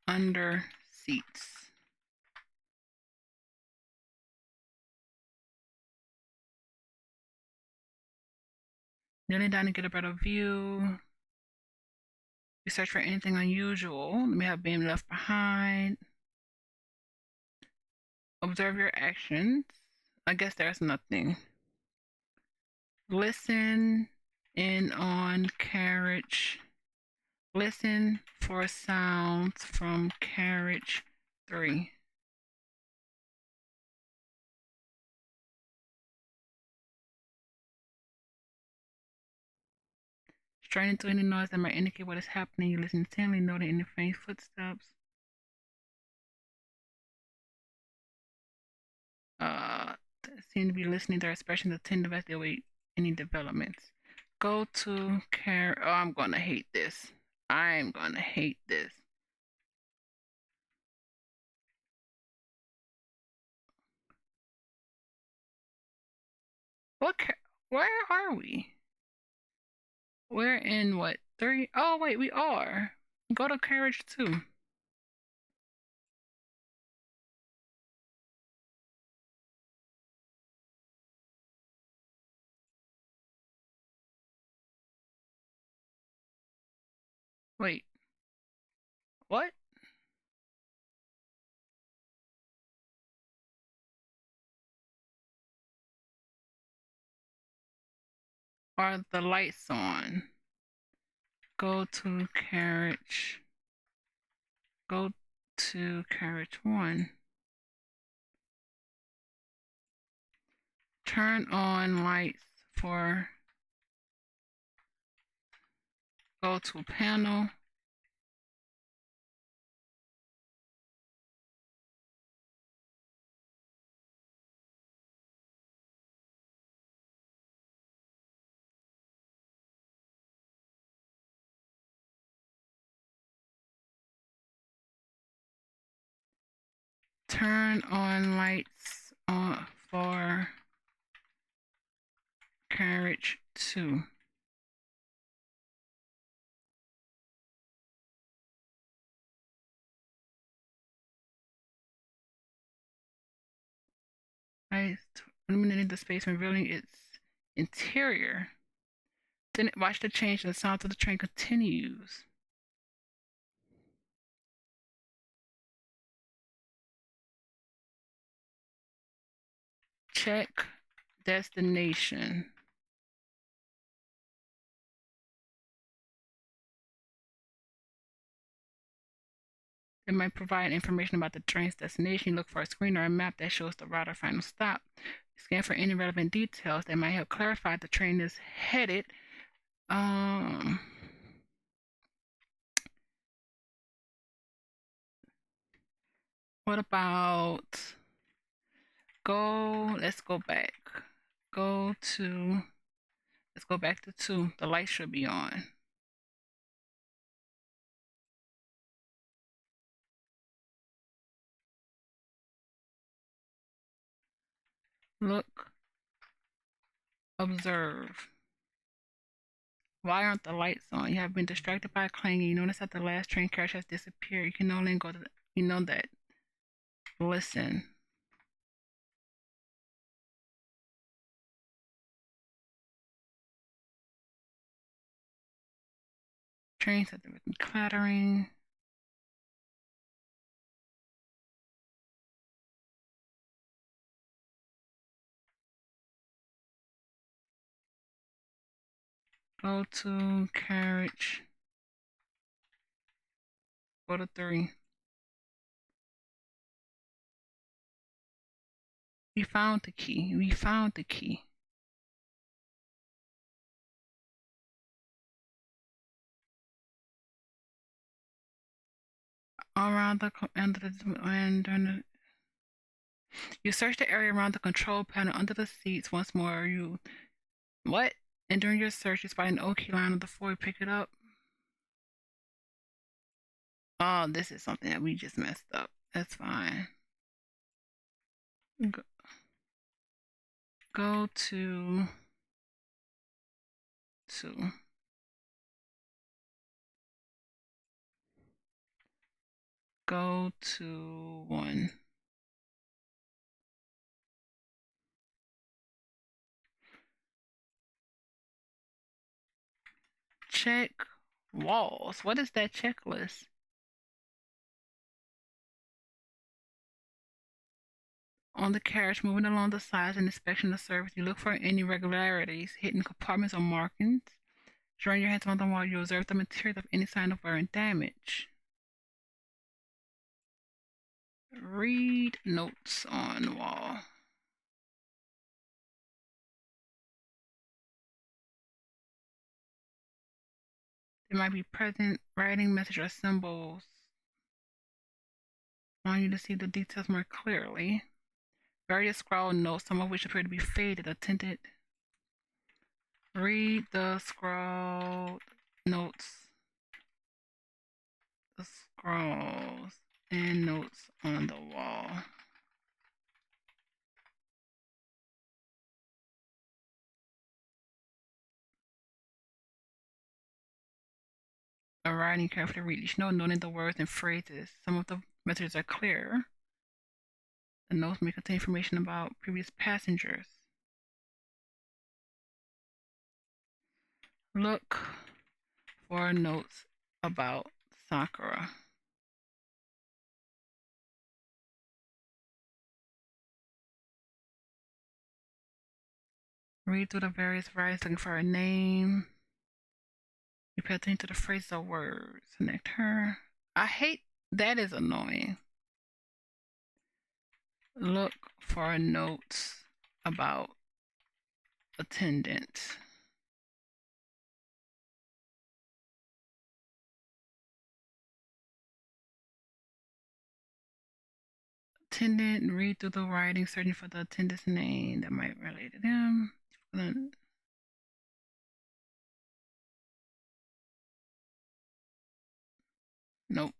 under seats. Kneeling down to get a better view. You search for anything unusual. May have been left behind. Observe your actions. I guess there's nothing. Listen in on carriage. Listen for sounds from carriage 3. Straining through any noise that might indicate what is happening. You listen intently, noting any faint footsteps. Seem to be listening. They're expressing attentive as they await any developments. Go to care. Oh, I'm gonna hate this. I'm gonna hate this. What? Where are we? We're in what 3? Oh wait, we are. Go to carriage 2. Wait, what? Are the lights on? Go to carriage. Go to carriage 1. Turn on lights for. Go to panel. Turn on lights for carriage 2. Lights illuminating the space, revealing its interior. Then watch the change and the sound of the train continues. Check destination. It might provide information about the train's destination. Look for a screen or a map that shows the route or final stop. Scan for any relevant details that might help clarify the train is headed. What about let's go back. Let's go back to 2. The light should be on. Look, observe. Why aren't the lights on? You have been distracted by clanging. You notice that the last train carriage has disappeared. You can no longer go to you know that. Listen. Trains have been clattering. Go to carriage. Go to 3. We found the key. We found the key. Around the and you search the area around the control panel under the seats once more. You what? And during your search, you spot an old key line on the floor. You pick it up. Oh, this is something that we just messed up. That's fine. Go to 2. Go to 1. check walls. What is that checklist? On the carriage, moving along the sides and inspection of the surface, you look for any irregularities, hidden compartments or markings. Drawing your hands on them while you observe the materials of any sign of wear and damage. Read notes on wall. There might be present writing, message, or symbols. Allowing you to see the details more clearly. Various scrawled notes, some of which appear to be faded, attended. Read the scrawled notes. The scrawls and notes on the wall. A writing carefully read each note, noting the words and phrases. Some of the messages are clear. The notes may contain information about previous passengers. Look for notes about Sakura. Read through the various writings looking for a name. You pay attention to the phrases or words. Connect her. I hate that is annoying. Look for notes about attendance. Attendant, read through the writing, searching for the attendant's name that might relate to them. Nope.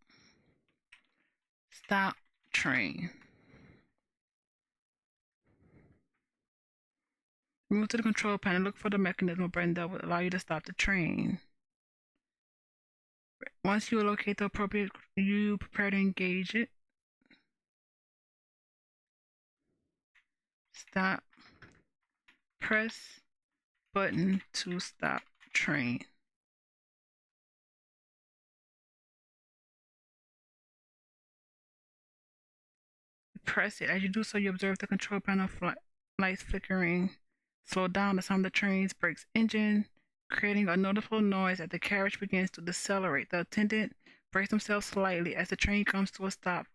Stop train. Move to the control panel, look for the mechanism button that will allow you to stop the train. Once you locate the appropriate, you prepare to engage it. Stop. Press button to stop train. Press it. As you do so, you observe the control panel lights flickering. Slow down the sound of the train's brakes engine, creating a noticeable noise as the carriage begins to decelerate. The attendant brakes themselves slightly as the train comes to a stop,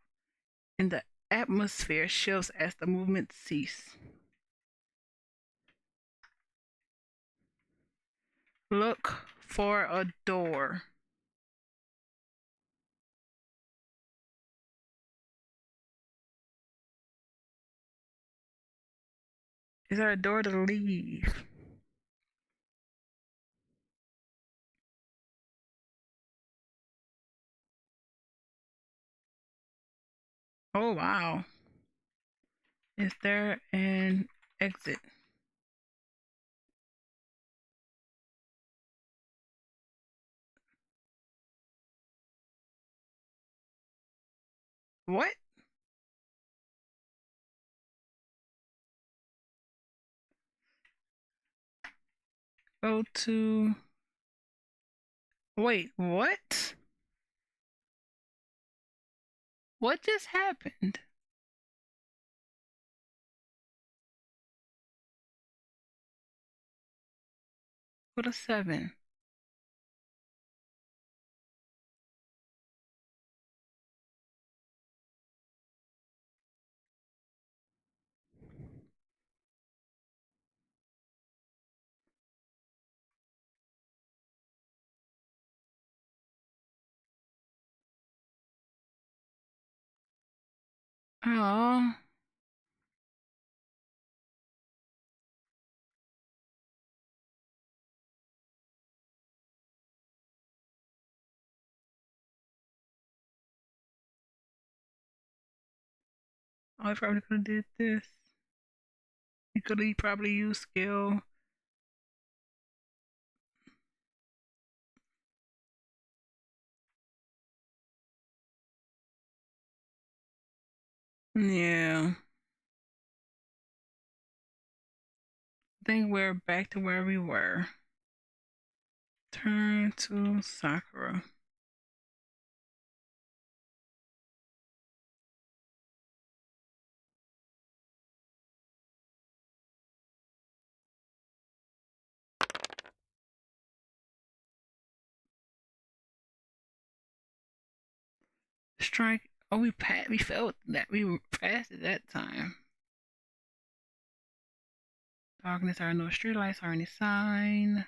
and the atmosphere shifts as the movement ceases. Look for a door. Is there a door to leave? Oh, wow. Is there an exit? What? Go to. Wait, what? What just happened? Go to 7. Oh. I probably could have did this. You could have probably used skill. Yeah. I think we're back to where we were. Turn to Sakura. Strike. Oh, we felt that we were fast at that time. Darkness are no streetlights or any sign.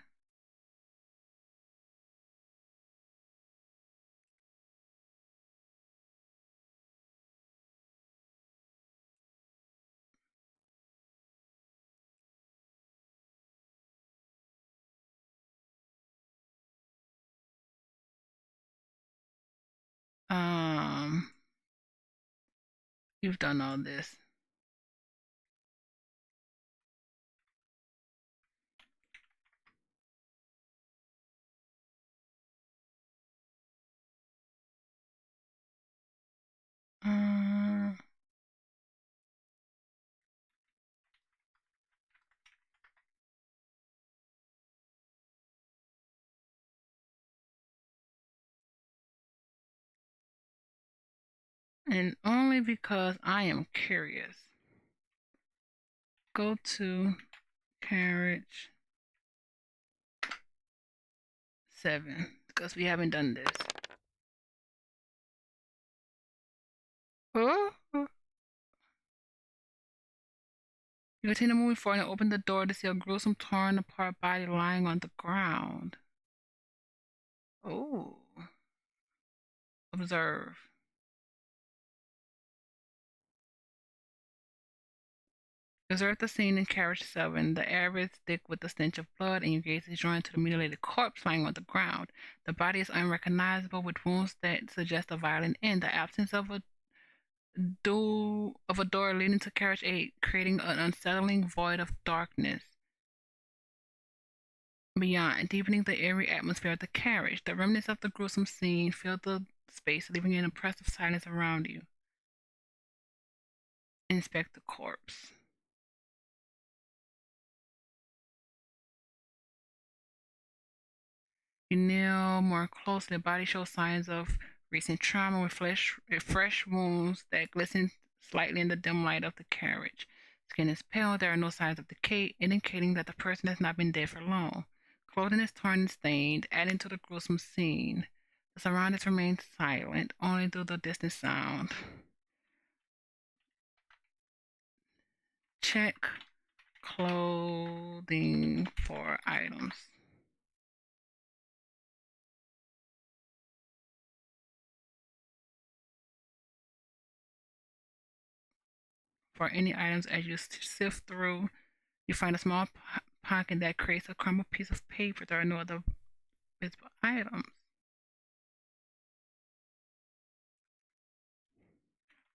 Um, you've done all this. Um, and only because I am curious. Go to carriage 7 because we haven't done this. Oh, you continue moving forward and open the door to see a gruesome, torn apart body lying on the ground. Oh, observe. Observe the scene in carriage 7. The air is thick with the stench of blood, and your gaze is drawn to the mutilated corpse lying on the ground. The body is unrecognizable, with wounds that suggest a violent end. The absence of a door leading to carriage 8, creating an unsettling void of darkness beyond, deepening the eerie atmosphere of the carriage. The remnants of the gruesome scene fill the space, leaving an oppressive silence around you. Inspect the corpse. You kneel more closely. The body shows signs of recent trauma with fresh wounds that glisten slightly in the dim light of the carriage. Skin is pale. There are no signs of decay, indicating that the person has not been dead for long. Clothing is torn and stained, adding to the gruesome scene. The surroundings remain silent, only through the distant sound. Check clothing for items. For any items, as you sift through, you find a small pocket that creates a crumpled piece of paper. There are no other visible items.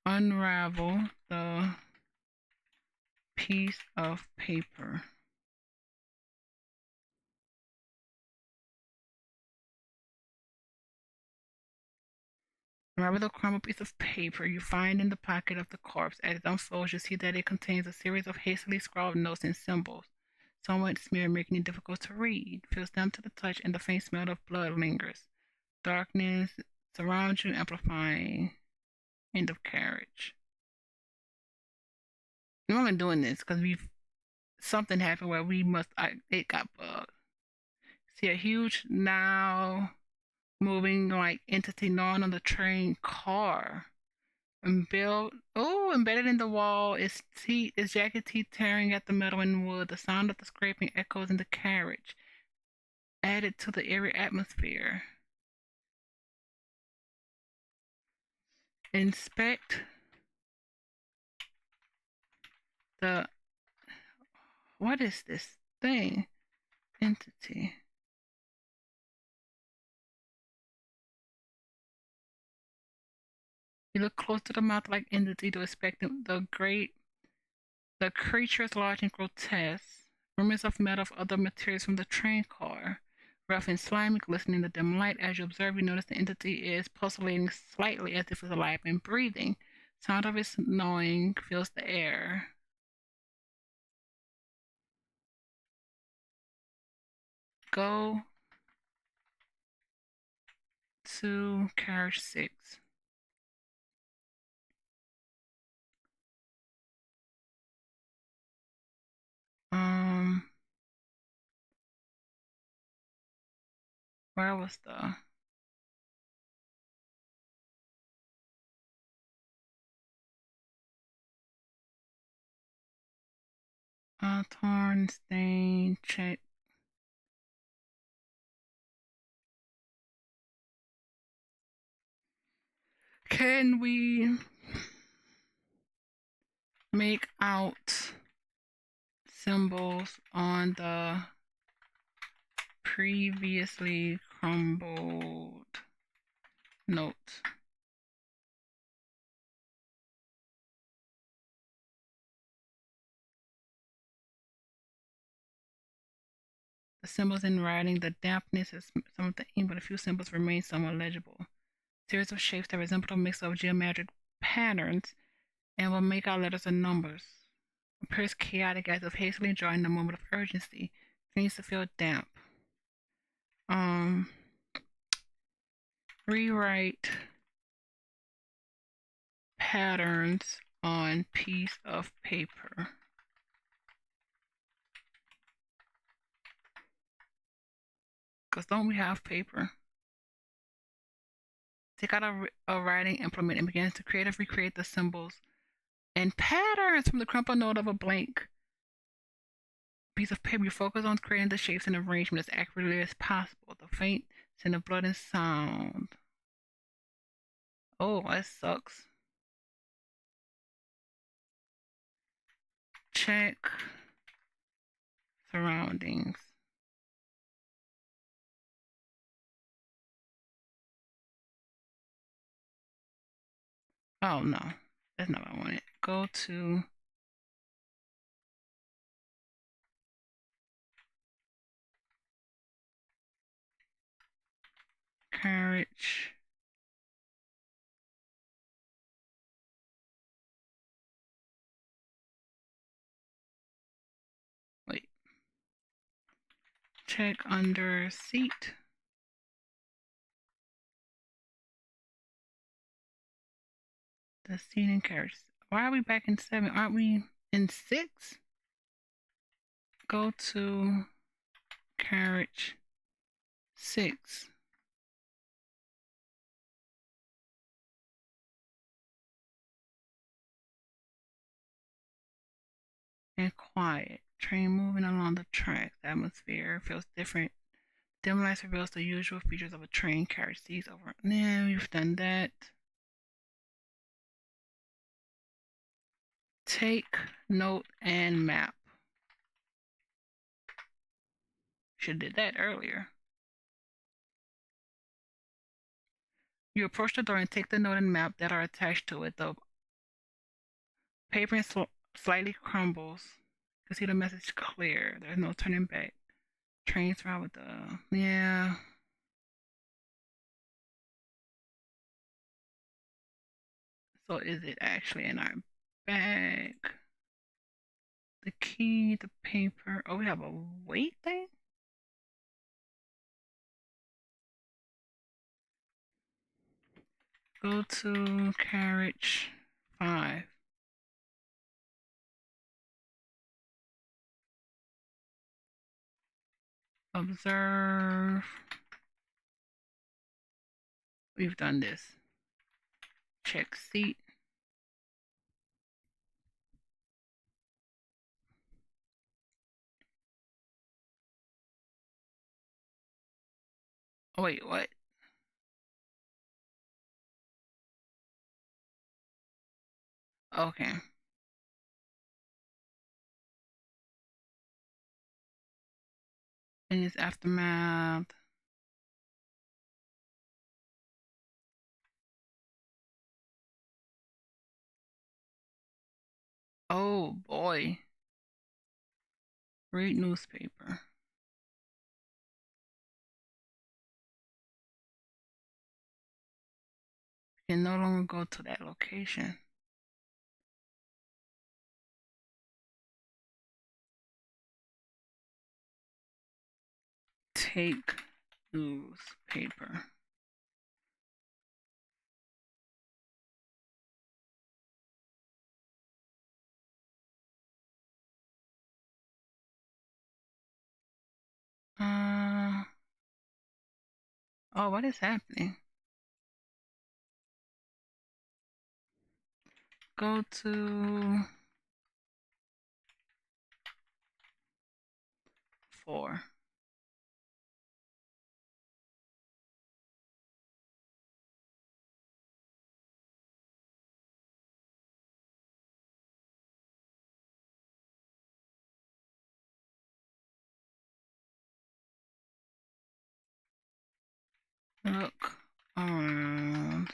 Unravel the piece of paper. Unravel the crumpled piece of paper you find in the pocket of the corpse. As it unfolds, you see that it contains a series of hastily scrawled notes and symbols, somewhat smeared, making it difficult to read. Feels damp to the touch, and the faint smell of blood lingers. Darkness surrounds you, amplifying. End of carriage. I'm only doing this because we've something happened where it got bugged. See a huge now moving like entity gnawing on the train car. And embedded in the wall is jagged teeth tearing at the metal and wood. The sound of the scraping echoes in the carriage, added to the eerie atmosphere. Inspect the what is this thing? Entity. You look close to the mouth-like entity to inspect the creature is large and grotesque. Remnants of metal of other materials from the train car. Rough and slimy, glistening in the dim light. As you observe, you notice the entity is pulsating slightly as if it's alive and breathing. Sound of its gnawing fills the air. Go to carriage 6. Where was the torn stain check? Can we make out symbols on the previously crumbled note? The symbols in writing, the dampness is some of the ink, but a few symbols remain somewhat legible. Series of shapes that resemble a mix of geometric patterns and will make out letters and numbers. Appears chaotic as if hastily drawing in a moment of urgency. Needs to feel damp. Rewrite patterns on piece of paper. Because don't we have paper? Take out a writing implement and begin to creatively recreate the symbols and patterns from the crumpled note of a blank piece of paper. You focus on creating the shapes and arrangement as accurately as possible. The faint scent of blood and sound. Oh, that sucks. Check surroundings. Oh no, that's not what I wanted. Go to carriage. Wait. Check under seat. The seat and carriage. Why are we back in 7? Aren't we in 6? Go to carriage 6. And quiet. Train moving along the tracks. The atmosphere feels different. Dim lights reveals the usual features of a train. Carriage seats over. Nah, we've done that. Take note and map. Should have did that earlier. You approach the door and take the note and map that are attached to it. The paper slightly crumbles. You can see the message clear. There's no turning back. Trains ride with the. Yeah. So is it actually in our bag? The key, the paper. Oh, we have a weight thing? Go to carriage 5. Observe. We've done this. Check seat. Oh, wait, what? Okay. And it's aftermath. Oh boy. Read newspaper. You can no longer go to that location. Take newspaper. Oh, what is happening? Go to 4. Look around.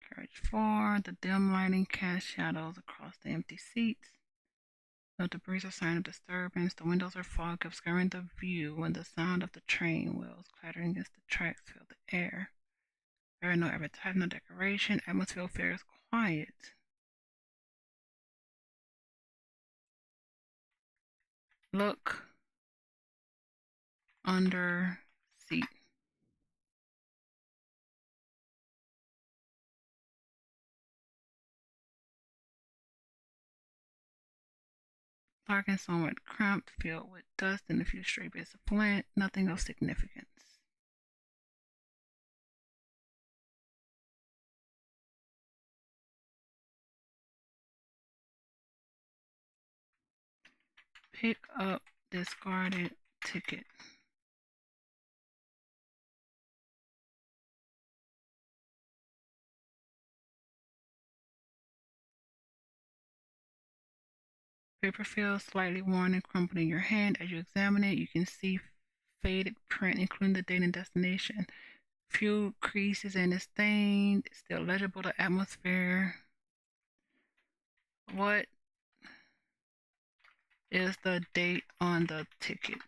Carriage 4. The dim lighting casts shadows across the empty seats. No debris or sign of disturbance. The windows are fogged, obscuring the view when the sound of the train wheels clattering against the tracks fill the air. There are no advertising, no decoration. Atmosphere feels quiet. Look under seat. Dark and somewhat cramped, filled with dust and a few stray bits of plant, nothing of significance. Pick up discarded ticket. Paper feels slightly worn and crumpled in your hand. As you examine it, you can see faded print, including the date and destination. Few creases and it's stained. It's still legible to atmosphere. What is the date on the ticket?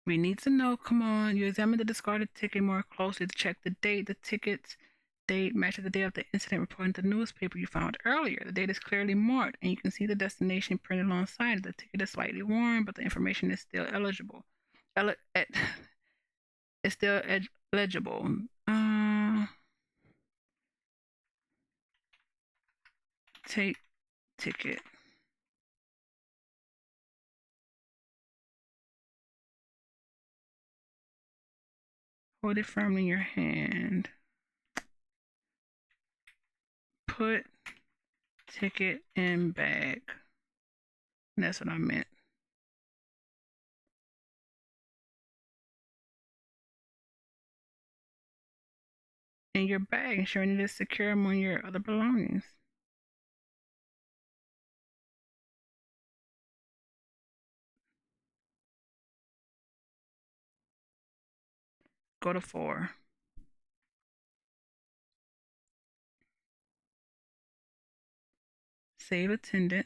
We need to know. Come on. You examine the discarded ticket more closely to check the date. The ticket's date matches the date of the incident reported in the newspaper you found earlier. The date is clearly marked, and you can see the destination printed alongside it. The ticket is slightly worn, but the information is still eligible. It's still legible. Take ticket. Hold it firmly in your hand. Put ticket in bag. And that's what I meant. In your bag, ensuring it is secure among your other belongings. Go to 4. Save attendant.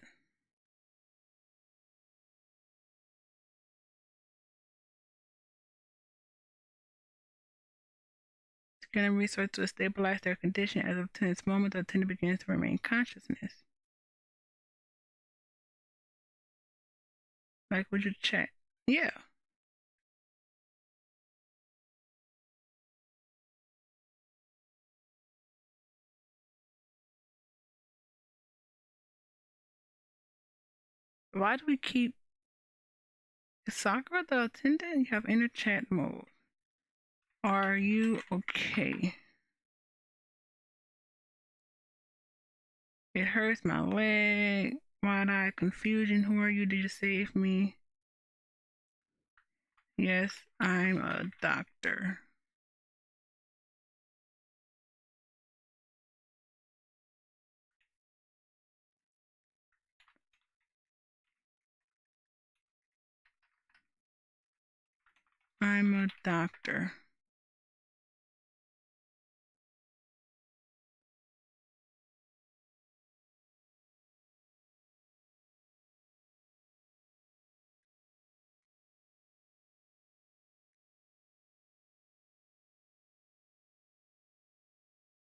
Scanning research to stabilize their condition. As of this moment, the attendant begins to remain consciousness. Like, would you check? Yeah. Why do we keep Sakura the attendant? You have inner chat mode. Are you okay? It hurts my leg. Wide-eyed confusion. Who are you? Did you save me? Yes, I'm a doctor. I'm a doctor.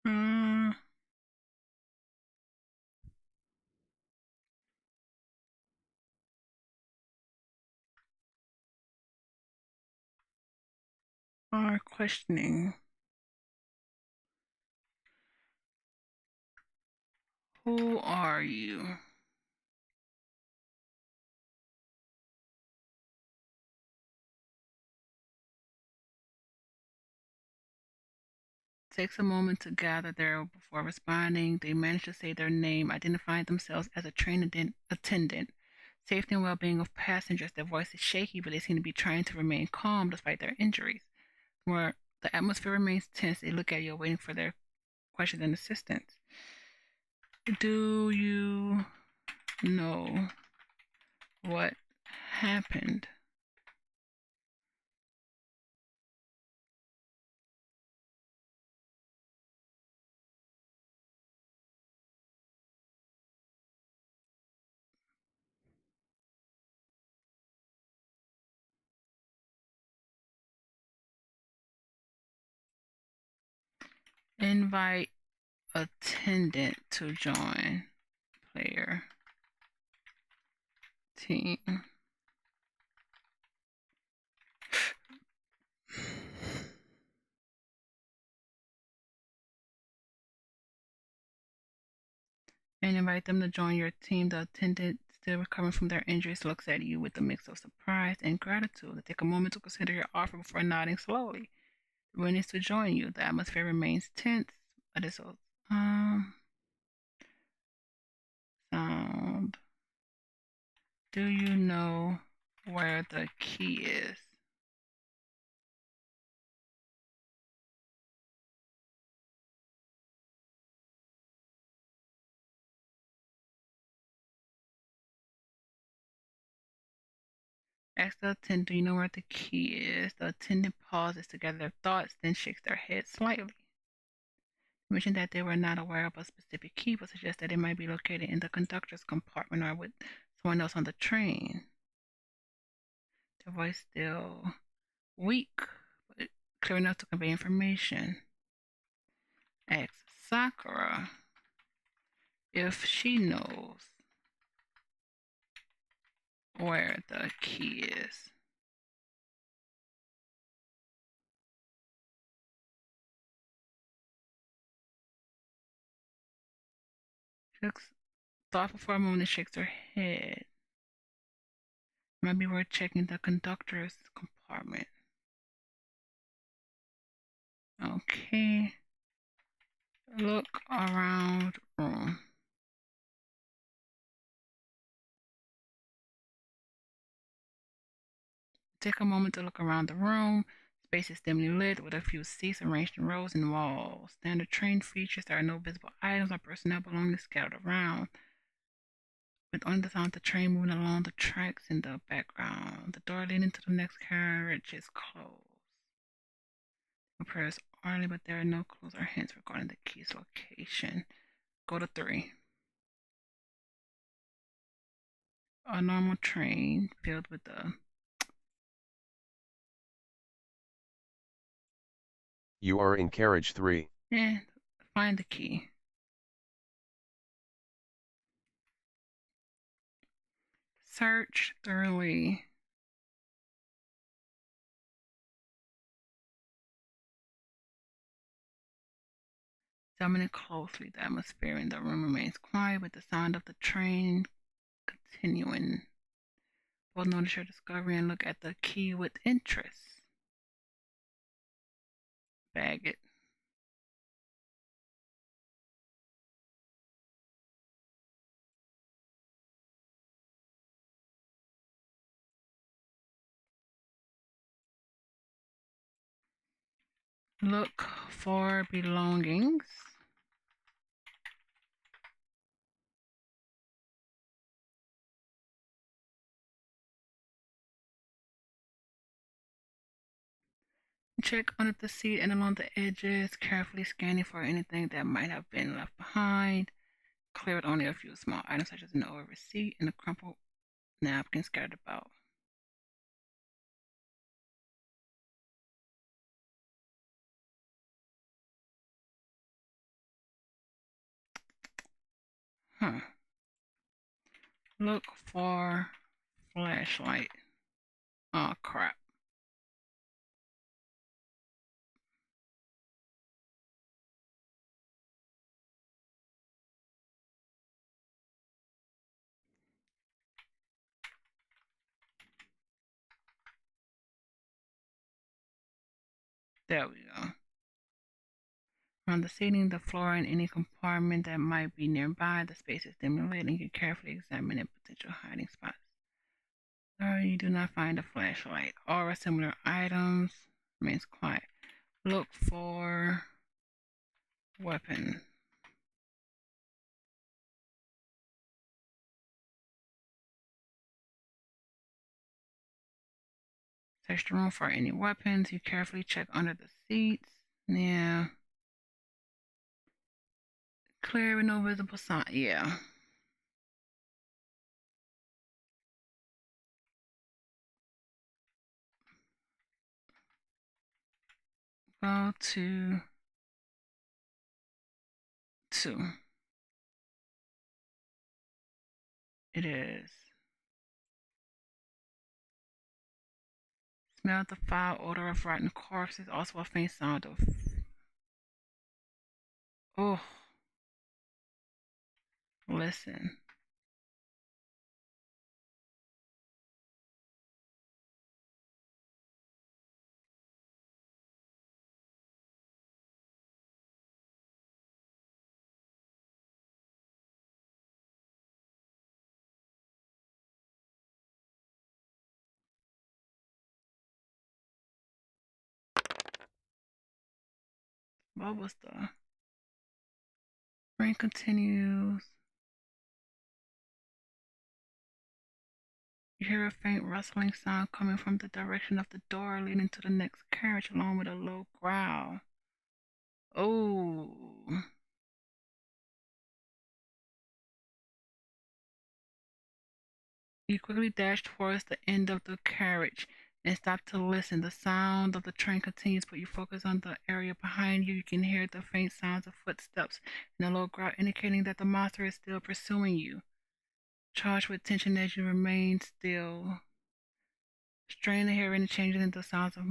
Uh, questioning. Who are you? Takes a moment to gather there before responding. They manage to say their name, identifying themselves as a train attendant. Safety and well-being of passengers. Their voice is shaky, but they seem to be trying to remain calm despite their injuries. Where the atmosphere remains tense, they look at you, waiting for their questions and assistance. Do you know what happened? Invite attendant to join player team. And invite them to join your team. The attendant, still recovering from their injuries, looks at you with a mix of surprise and gratitude. They take a moment to consider your offer before nodding slowly. The willingness to join you. The atmosphere remains tense, but it's a sound. Do you know where the key is? Ask the attendant, do you know where the key is? The attendant pauses to gather their thoughts, then shakes their head slightly. Mentioned that they were not aware of a specific key, but suggest that it might be located in the conductor's compartment or with someone else on the train. Their voice still weak, but clear enough to convey information. Ask Sakura if she knows where the key is. She looks thoughtful for a moment and shakes her head. Might be worth checking the conductor's compartment. Okay. Look around room. Take a moment to look around the room. Space is dimly lit with a few seats arranged in rows and walls. Standard train features. There are no visible items or personnel belongings scattered around, with only the sound of the train moving along the tracks in the background. The door leading to the next carriage is closed. It appears orderly, but there are no clues or hints regarding the key's location. Go to 3. A normal train filled with the... You are in carriage 3. Find the key. Search thoroughly. Examining closely, the atmosphere in the room remains quiet with the sound of the train continuing. Both notice your discovery and look at the key with interest. Bag it. Look for belongings. Check under the seat and along the edges, carefully scanning for anything that might have been left behind. Clear with only a few small items such as an old receipt and a crumpled napkin scattered about. Look for flashlight. Oh crap. There we go. On the seating, the floor, and any compartment that might be nearby, the space is stimulating. You carefully examine any potential hiding spots. Sorry, you do not find a flashlight or similar items. Remains quiet. Look for weapon. Search the room for any weapons. You carefully check under the seats. Yeah. Clear with no visible sign. Yeah. Go to 2. It is. Smell the foul odor of rotten corpses. Also a faint sound of. Oh. Listen. What was the. Rain continues. You hear a faint rustling sound coming from the direction of the door leading to the next carriage, along with a low growl. Oh. You quickly dash towards the end of the carriage and stop to listen. The sound of the train continues, but you focus on the area behind you. You can hear the faint sounds of footsteps and a low growl indicating that the monster is still pursuing you. Charged with tension as you remain still. Strain to hear any changes in the sounds of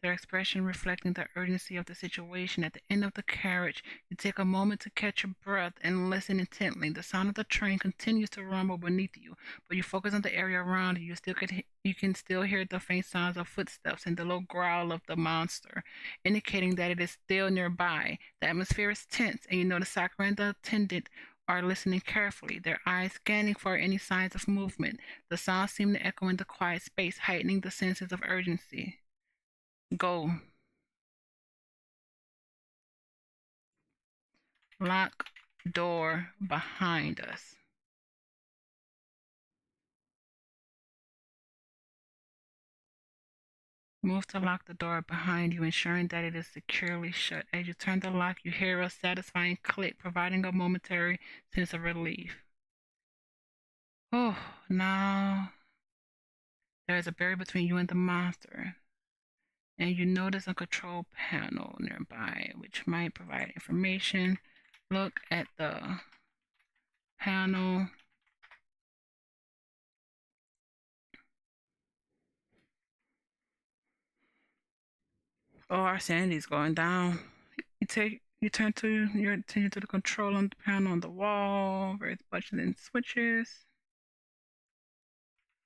their expression reflecting the urgency of the situation. At the end of the carriage, you take a moment to catch your breath and listen intently. The sound of the train continues to rumble beneath you, but you focus on the area around you. You can still hear the faint sounds of footsteps and the low growl of the monster, indicating that it is still nearby. The atmosphere is tense, and you know the Sakura and the attendant are listening carefully, their eyes scanning for any signs of movement. The sounds seem to echo in the quiet space, heightening the senses of urgency. Go. Lock door behind us. Move to lock the door behind you, ensuring that it is securely shut. As you turn the lock, you hear a satisfying click, providing a momentary sense of relief. Oh, now there is a barrier between you and the monster, and you notice a control panel nearby, which might provide information. Look at the panel. Oh, our sanity's going down. You turn to your attention to the control on the panel on the wall, various buttons and switches.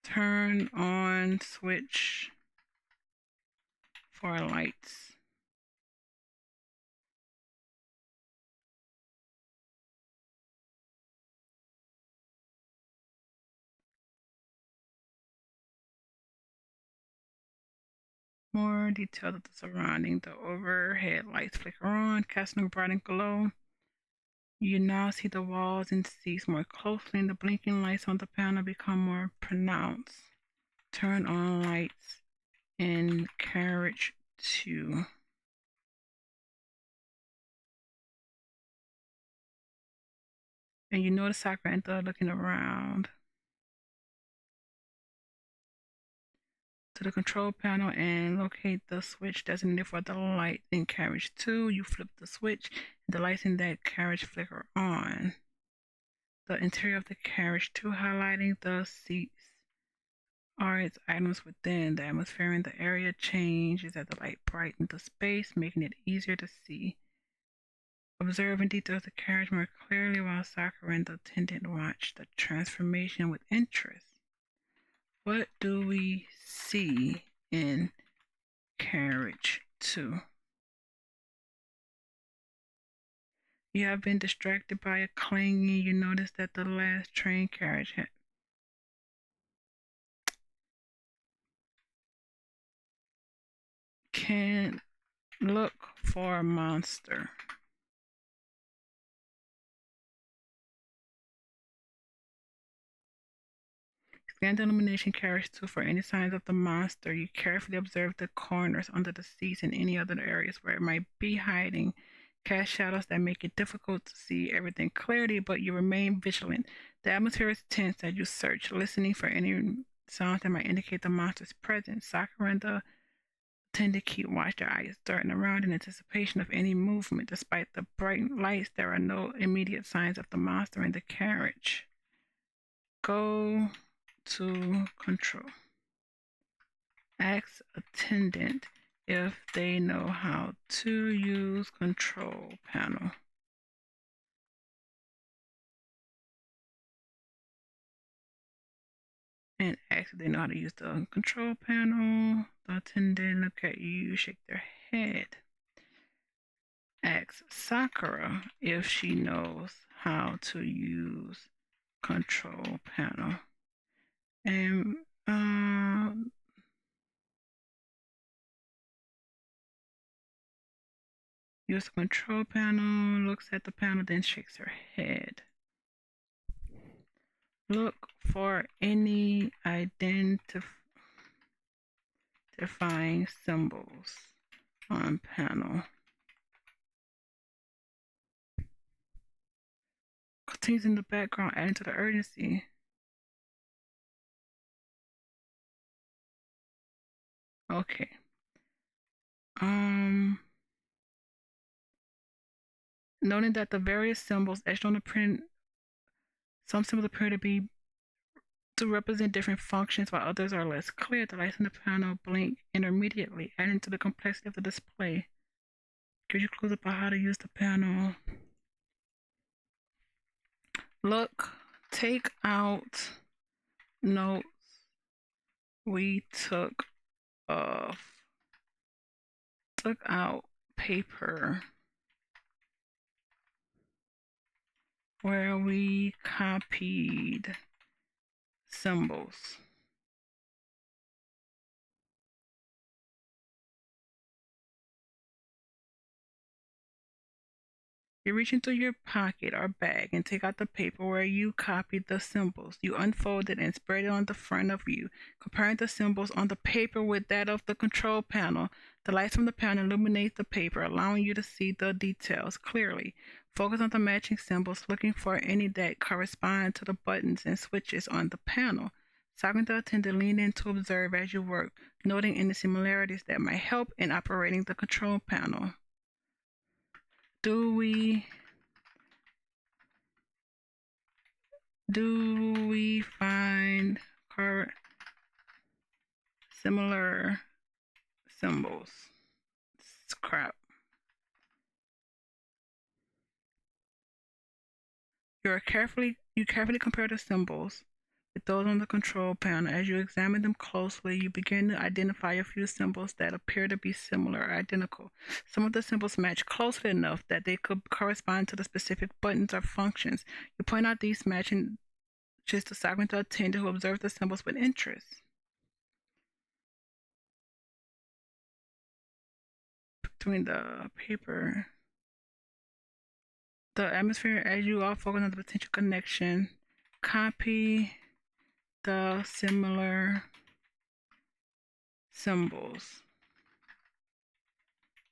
Turn on switch for lights. More detail of the surrounding. The overhead lights flicker on, casting a bright glow. You now see the walls and seats more closely, and the blinking lights on the panel become more pronounced. Turn on lights in carriage 2. And you notice Sakura enter looking around. To the control panel and locate the switch designated for the light in carriage 2. You flip the switch, and the lights in that carriage flicker on. The interior of the carriage 2, highlighting the seats, are its items within. The atmosphere in the area changes as the light brightens the space, making it easier to see. Observe and details the carriage more clearly while Sakura and the attendant watch the transformation with interest. What do we see in carriage 2. You have been distracted by a clanging. You notice that the last train carriage had can look for a monster. Scan the illumination carriage 2 for any signs of the monster. You carefully observe the corners, under the seats, and any other areas where it might be hiding. Cast shadows that make it difficult to see everything clearly, but you remain vigilant. The atmosphere is tense as you search, listening for any sounds that might indicate the monster's presence. Sakura and the attendant keep watch, their eyes darting around in anticipation of any movement. Despite the bright lights, there are no immediate signs of the monster in the carriage. Go to control. Ask attendant if they know how to use control panel. And ask if they know how to use the control panel. The attendant look at you, shake their head. Ask Sakura if she knows how to use control panel. And use the control panel, looks at the panel, then shakes her head. Look for any identifying symbols on panel. Continues in the background, adding to the urgency. Okay. Noting that the various symbols etched on the print, some symbols appear to represent different functions, while others are less clear. The lights on the panel blink intermediately, adding to the complexity of the display. Gives you clues about how to use the panel. Look, take out notes we took out paper where we copied symbols. You reach into your pocket or bag and take out the paper where you copied the symbols. You unfold it and spread it on the front of you, comparing the symbols on the paper with that of the control panel. The lights from the panel illuminate the paper, allowing you to see the details clearly. Focus on the matching symbols, looking for any that correspond to the buttons and switches on the panel. Sakura the attendant lean in to observe as you work, noting any similarities that might help in operating the control panel. Do we find similar symbols? It's crap. You carefully compare the symbols with those on the control panel. As you examine them closely, you begin to identify a few symbols that appear to be similar or identical. Some of the symbols match closely enough that they could correspond to the specific buttons or functions. You point out these matching just to Sakura the attendant, who observes the symbols with interest. Between the paper, the atmosphere, as you all focus on the potential connection, copy the similar symbols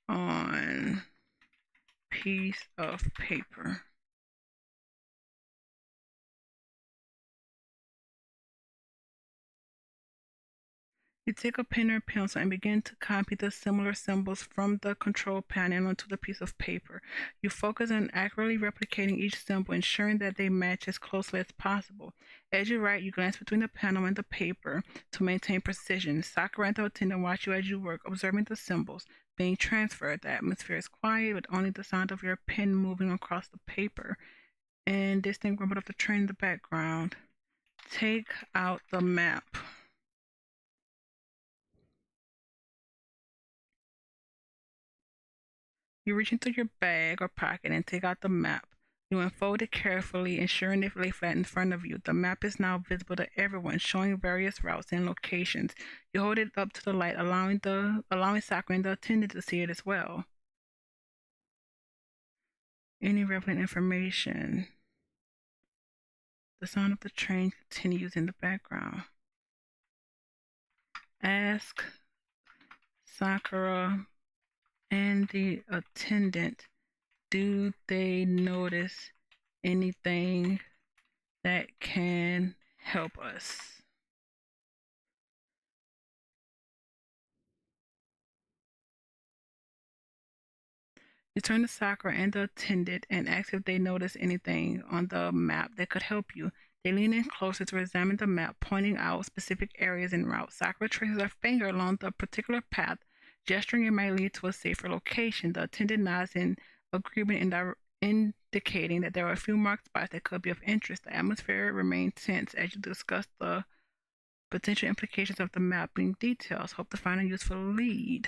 on piece of paper. You take a pen or pencil and begin to copy the similar symbols from the control panel onto the piece of paper. You focus on accurately replicating each symbol, ensuring that they match as closely as possible. As you write, you glance between the panel and the paper to maintain precision. Sakura and the attendant watch you as you work, observing the symbols being transferred. The atmosphere is quiet, with only the sound of your pen moving across the paper and distinct rumble of the train in the background. Take out the map. You reach into your bag or pocket and take out the map. You unfold it carefully, ensuring it lay flat in front of you. The map is now visible to everyone, showing various routes and locations. You hold it up to the light, allowing Sakura and the attendant to see it as well. Any relevant information. The sound of the train continues in the background. Ask Sakura and the attendant, do they notice anything that can help us? You turn to Sakura and the attendant and ask if they notice anything on the map that could help you. They lean in closer to examine the map, pointing out specific areas and routes. Sakura traces her finger along the particular path, gesturing it might lead to a safer location. The attendant nods in agreement, indicating that there are a few marked spots that could be of interest. The atmosphere remains tense as you discuss the potential implications of the mapping details. Hope to find a useful lead.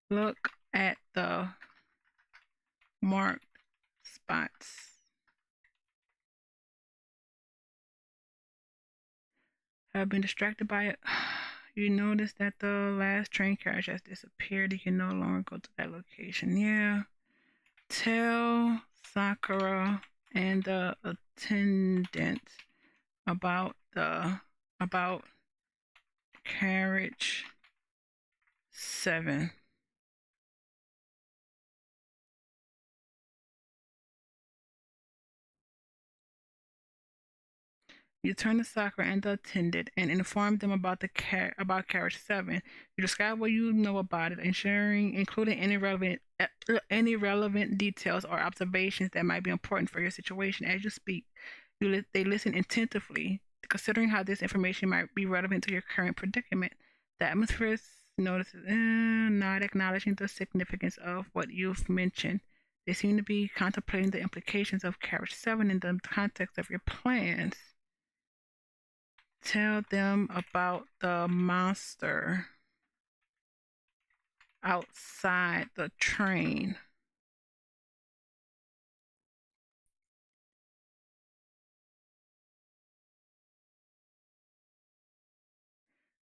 Look at the marked spots. Have been distracted by it. You notice that the last train carriage has disappeared. You can no longer go to that location. Yeah. Tell Sakura and the attendant about carriage 7. You turn to Sakura and the attendant and inform them about about carriage 7. You describe what you know about it, including any relevant details or observations that might be important for your situation. As you speak, they listen attentively, considering how this information might be relevant to your current predicament. The atmosphere notices, not acknowledging the significance of what you've mentioned. They seem to be contemplating the implications of carriage 7 in the context of your plans. Tell them about the monster outside the train.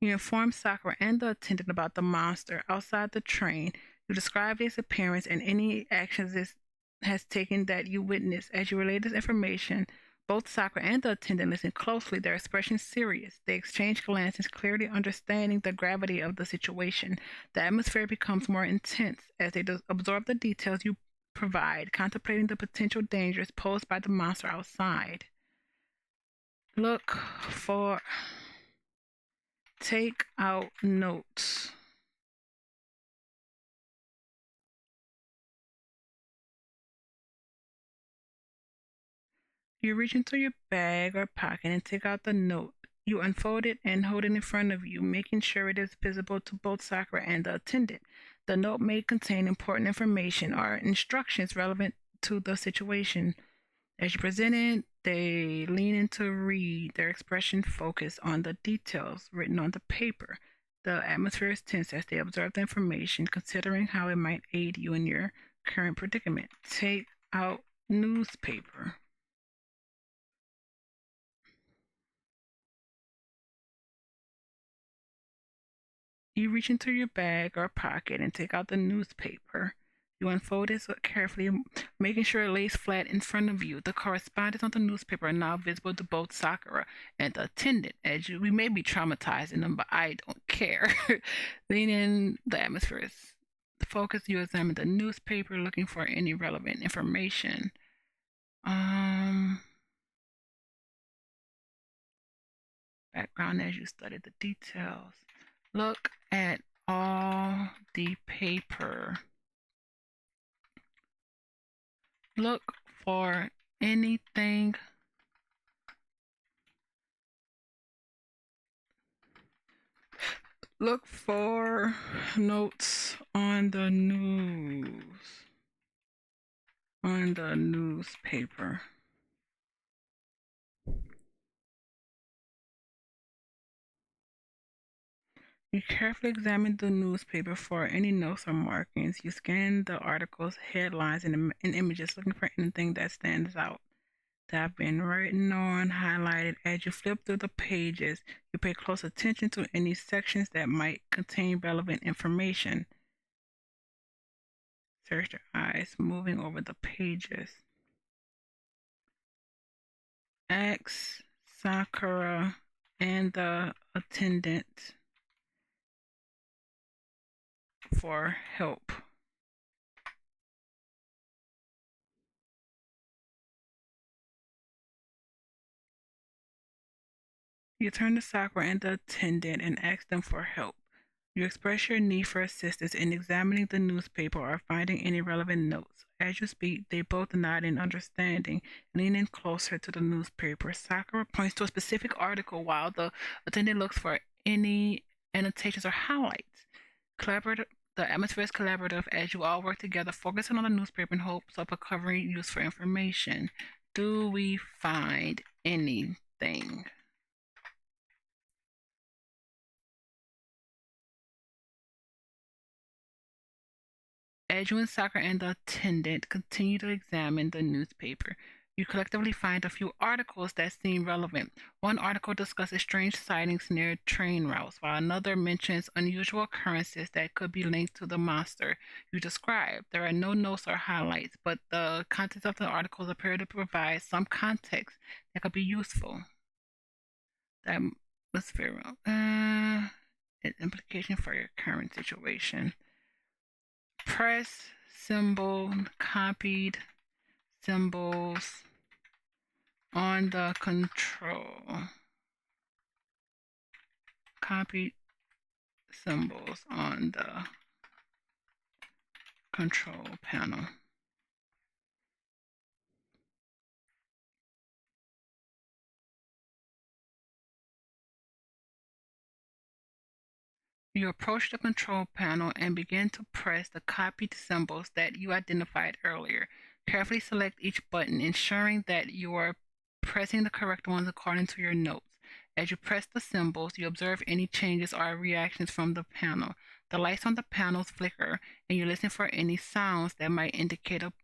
You inform Sakura and the attendant about the monster outside the train. You describe its appearance and any actions it has taken that you witness. As you relay this information, both Sakura and the attendant listen closely, their expressions serious. They exchange glances, clearly understanding the gravity of the situation. The atmosphere becomes more intense as they absorb the details you provide, contemplating the potential dangers posed by the monster outside. Look for. Take out notes. You reach into your bag or pocket and take out the note. You unfold it and hold it in front of you, making sure it is visible to both Sakura and the attendant. The note may contain important information or instructions relevant to the situation. As you present it, they lean in to read, their expression focused on the details written on the paper. The atmosphere is tense as they observe the information, considering how it might aid you in your current predicament. Take out newspaper. You reach into your bag or pocket and take out the newspaper. You unfold it carefully, making sure it lays flat in front of you. The correspondence on the newspaper are now visible to both Sakura and the attendant. We may be traumatizing them, but I don't care. Lean in, the atmosphere is focused. You examine the newspaper, looking for any relevant information. Background as you study the details. Look at all the paper. Look for anything look for notes on the newspaper. You carefully examine the newspaper for any notes or markings. You scan the articles, headlines, and images looking for anything that stands out that have been written on, highlighted. As you flip through the pages, you pay close attention to any sections that might contain relevant information. Search your eyes, moving over the pages. Ask Sakura and the attendant for help. You turn to Sakura and the attendant and ask them for help. You express your need for assistance in examining the newspaper or finding any relevant notes. As you speak, they both nod in understanding, leaning closer to the newspaper. Sakura points to a specific article while the attendant looks for any annotations or highlights. Collaborative. The atmosphere is collaborative as you all work together, focusing on the newspaper in hopes of uncovering useful information. Do we find anything? Edu and Sakura and the attendant continue to examine the newspaper. You collectively find a few articles that seem relevant. One article discusses strange sightings near train routes, while another mentions unusual occurrences that could be linked to the monster you described. There are no notes or highlights, but the contents of the articles appear to provide some context that could be useful. That was very well. Implication for your current situation. Press symbol, copied symbols on the control. Copied symbols on the control panel. You approach the control panel and begin to press the copied symbols that you identified earlier. Carefully select each button, ensuring that you are pressing the correct ones according to your notes. As you press the symbols, you observe any changes or reactions from the panel. The lights on the panels flicker, and you listen for any sounds that might indicate a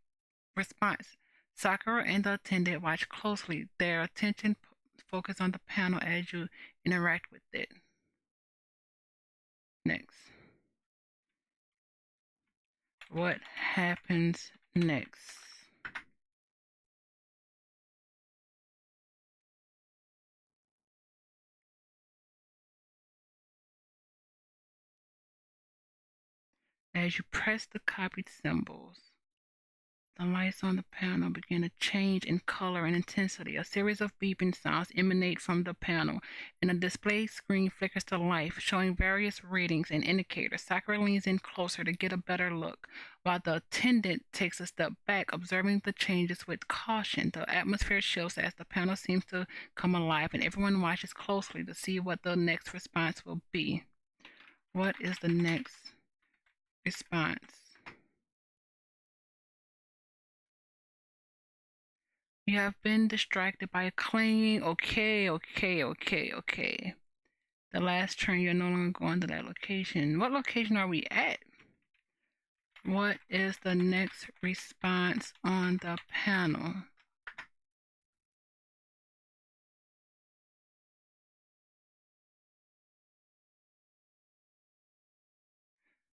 response. Sakura and the attendant watch closely, their attention focused on the panel as you interact with it. Next. What happens next? As you press the copied symbols, the lights on the panel begin to change in color and intensity. A series of beeping sounds emanate from the panel, and a display screen flickers to life, showing various readings and indicators. Sakura leans in closer to get a better look, while the attendant takes a step back, observing the changes with caution. The atmosphere shifts as the panel seems to come alive, and everyone watches closely to see what the next response will be. What is the next response? You have been distracted by a clanging. Okay. The last turn, you're no longer going to that location. What location are we at? What is the next response on the panel?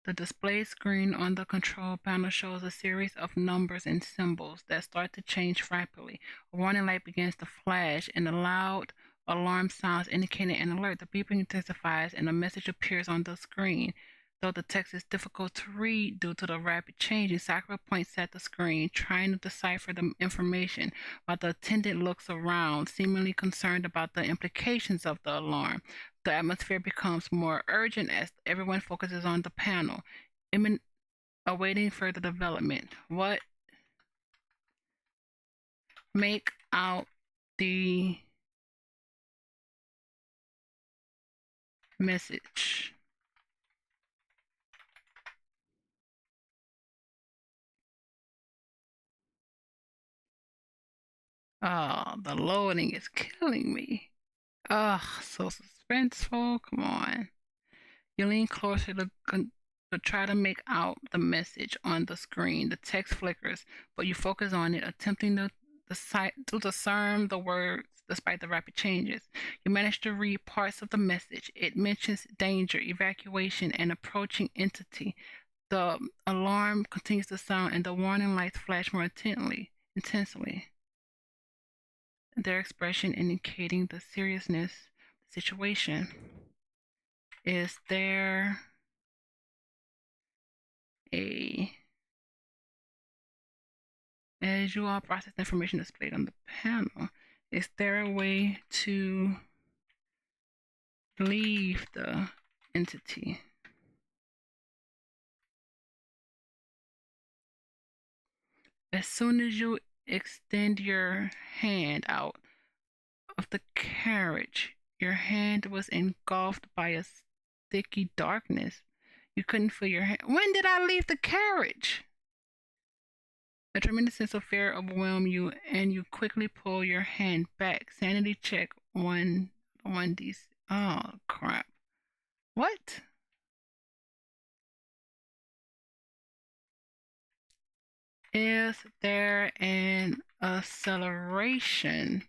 The display screen on the control panel shows a series of numbers and symbols that start to change rapidly. A warning light begins to flash, and a loud alarm sounds indicating an alert. The beeping intensifies, and a message appears on the screen. Though the text is difficult to read due to the rapid changes, Sakura points at the screen, trying to decipher the information, while the attendant looks around, seemingly concerned about the implications of the alarm. The atmosphere becomes more urgent as everyone focuses on the panel, awaiting further development. What make out the message? Oh, the loading is killing me. Ugh, so suspenseful. Come on. You lean closer to try to make out the message on the screen. The text flickers, but you focus on it, attempting to discern the words despite the rapid changes. You manage to read parts of the message. It mentions danger, evacuation, and approaching entity. The alarm continues to sound, and the warning lights flash more intensely, their expression indicating the seriousness of the situation. Is there as you all process the information displayed on the panel, is there a way to leave the entity? As soon as you extend your hand out of the carriage, your hand was engulfed by a sticky darkness. You couldn't feel your hand. When did I leave the carriage? A tremendous sense of fear overwhelmed you, and you quickly pull your hand back. Sanity check 1d. Oh crap! What? Is there an acceleration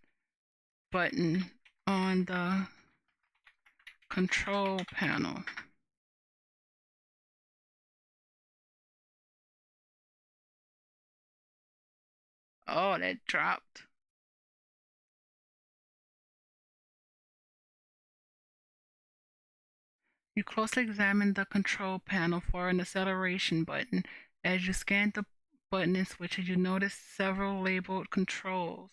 button on the control panel? Oh, that dropped. You closely examine the control panel for an acceleration button. As you scan the button and switches, you notice several labeled controls.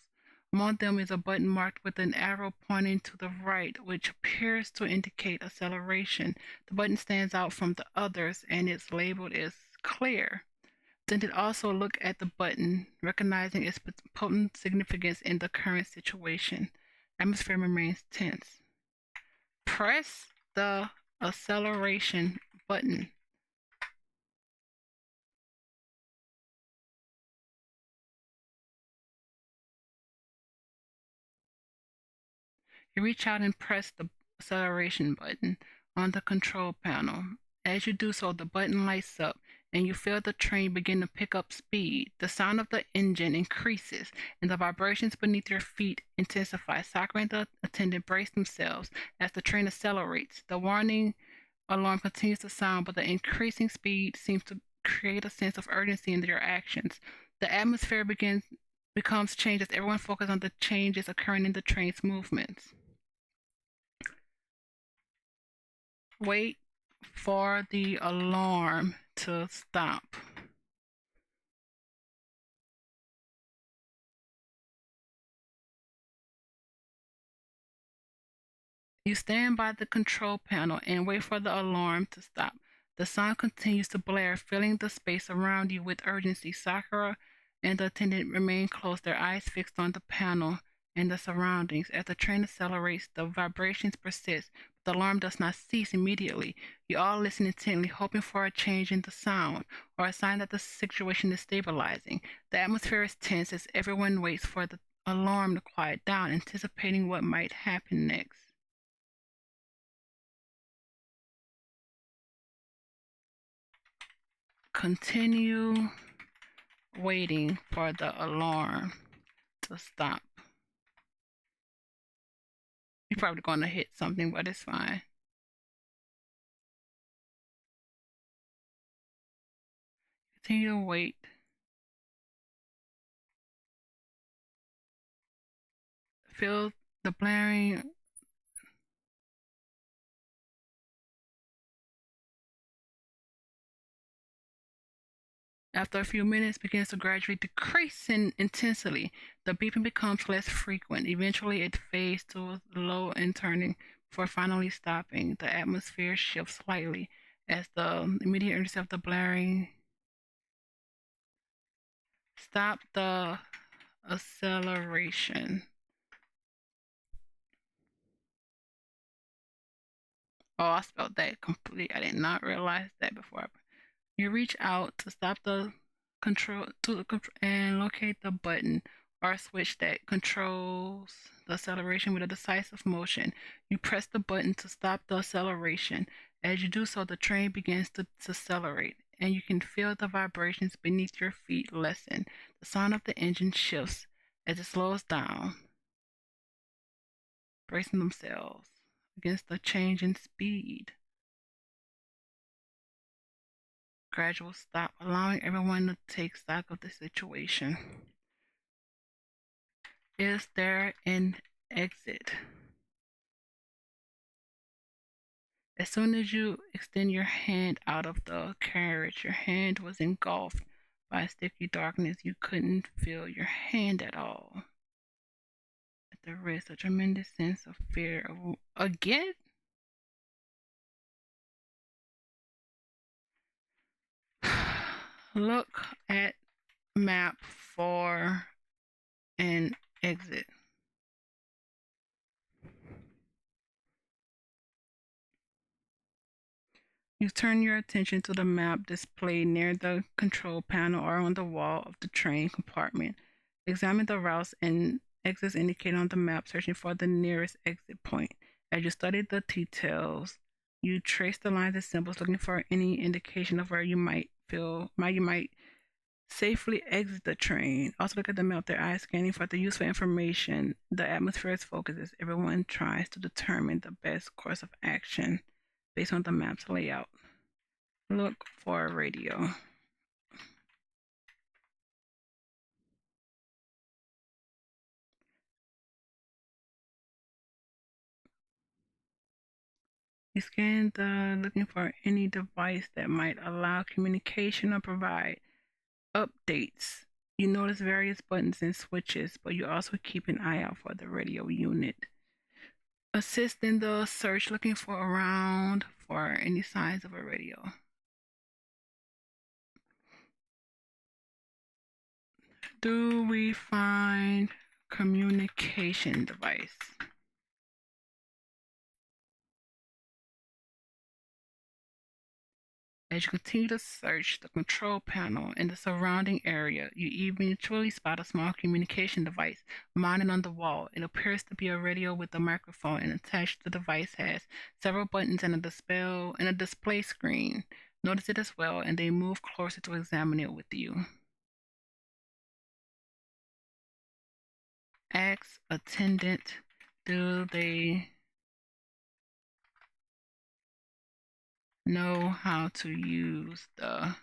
Among them is a button marked with an arrow pointing to the right, which appears to indicate acceleration. The button stands out from the others and it's labeled as clear. Then it also look at the button, recognizing its potent significance in the current situation. Atmosphere remains tense. Press the acceleration button. You reach out and press the acceleration button on the control panel. As you do so, the button lights up and you feel the train begin to pick up speed. The sound of the engine increases and the vibrations beneath your feet intensify. Sakura and the attendant brace themselves as the train accelerates. The warning alarm continues to sound, but the increasing speed seems to create a sense of urgency in their actions. The atmosphere becomes changed as everyone focuses on the changes occurring in the train's movements. Wait for the alarm to stop. You stand by the control panel and wait for the alarm to stop. The sound continues to blare, filling the space around you with urgency. Sakura and the attendant remain close, their eyes fixed on the panel and the surroundings. As the train accelerates, the vibrations persist, but the alarm does not cease immediately. You all listen intently, hoping for a change in the sound or a sign that the situation is stabilizing. The atmosphere is tense as everyone waits for the alarm to quiet down, anticipating what might happen next. Continue waiting for the alarm to stop. You're probably going to hit something, but it's fine. Continue to wait. Feel the blaring. After a few minutes, begins to gradually decrease in intensity. The beeping becomes less frequent. Eventually, it fades to a low and turning before finally stopping. The atmosphere shifts slightly as the immediate urgency of the blaring. Stop the acceleration. Oh, I spelled that complete. I did not realize that before. You reach out to stop the control and locate the button or switch that controls the acceleration with a decisive motion. You press the button to stop the acceleration. As you do so, the train begins to accelerate, and you can feel the vibrations beneath your feet lessen. The sound of the engine shifts as it slows down, bracing themselves against the change in speed. Gradual stop, allowing everyone to take stock of the situation. Is there an exit? As soon as you extend your hand out of the carriage, your hand was engulfed by sticky darkness. You couldn't feel your hand at all. At the wrist, a tremendous sense of fear. Again? Look at map for an exit. You turn your attention to the map displayed near the control panel or on the wall of the train compartment. Examine the routes and exits indicated on the map, searching for the nearest exit point. As you study the details, you trace the lines and symbols, looking for any indication of where you might safely exit the train. Also look at the map, their eyes scanning for the useful information. The atmosphere's focus as everyone tries to determine the best course of action based on the map's layout. Look for a radio. You scan looking for any device that might allow communication or provide updates. You notice various buttons and switches, but you also keep an eye out for the radio unit. Assist in the search, looking for around for any signs of a radio. Do we find communication device? As you continue to search the control panel and the surrounding area, you eventually spot a small communication device mounted on the wall. It appears to be a radio with a microphone, and attached to the device has several buttons and a display screen. Notice it as well, and they move closer to examine it with you. Ask attendant, do they know how to use the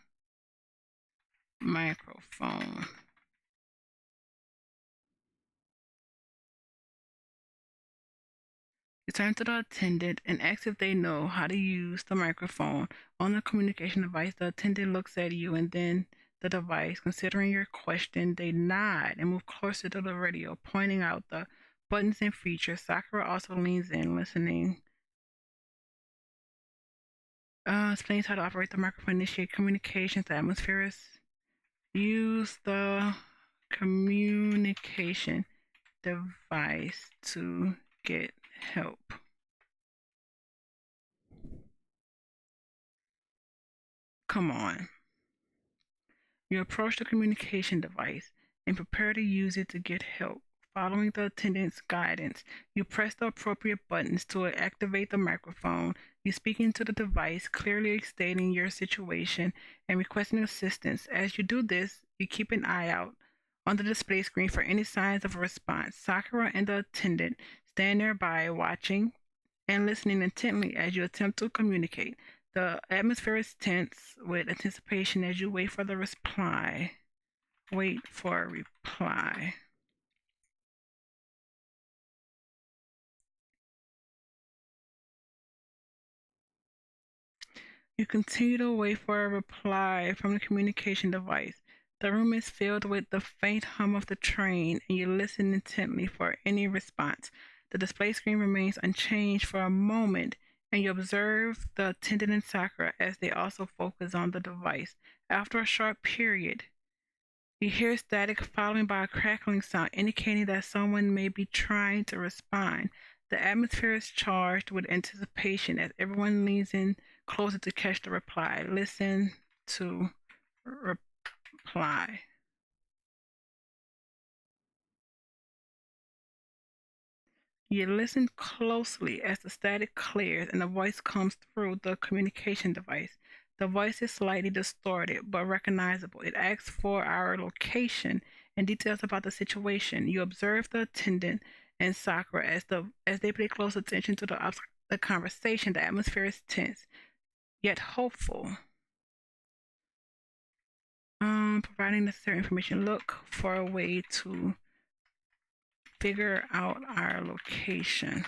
microphone? You turn to the attendant and ask if they know how to use the microphone on the communication device. The attendant looks at you and then the device. Considering your question, they nod and move closer to the radio, pointing out the buttons and features. Sakura also leans in, listening. Explains how to operate the microphone, initiate communications, the atmospheres. Use the communication device to get help. Come on. You approach the communication device and prepare to use it to get help. Following the attendant's guidance, you press the appropriate buttons to activate the microphone. You speak into the device, clearly stating your situation and requesting assistance. As you do this, you keep an eye out on the display screen for any signs of a response. Sakura and the attendant stand nearby, watching and listening intently as you attempt to communicate. The atmosphere is tense with anticipation as you wait for the reply. Wait for a reply. You continue to wait for a reply from the communication device. The room is filled with the faint hum of the train, and you listen intently for any response. The display screen remains unchanged for a moment, and you observe the attendant and Sakura as they also focus on the device. After a short period, you hear static followed by a crackling sound, indicating that someone may be trying to respond. The atmosphere is charged with anticipation as everyone leans in closer to catch the reply. Listen to reply. You listen closely as the static clears and a voice comes through the communication device. The voice is slightly distorted but recognizable. It asks for our location and details about the situation. You observe the attendant and Sakura as they pay close attention to the conversation. The atmosphere is tense yet hopeful. Providing necessary information. Look for a way to figure out our location.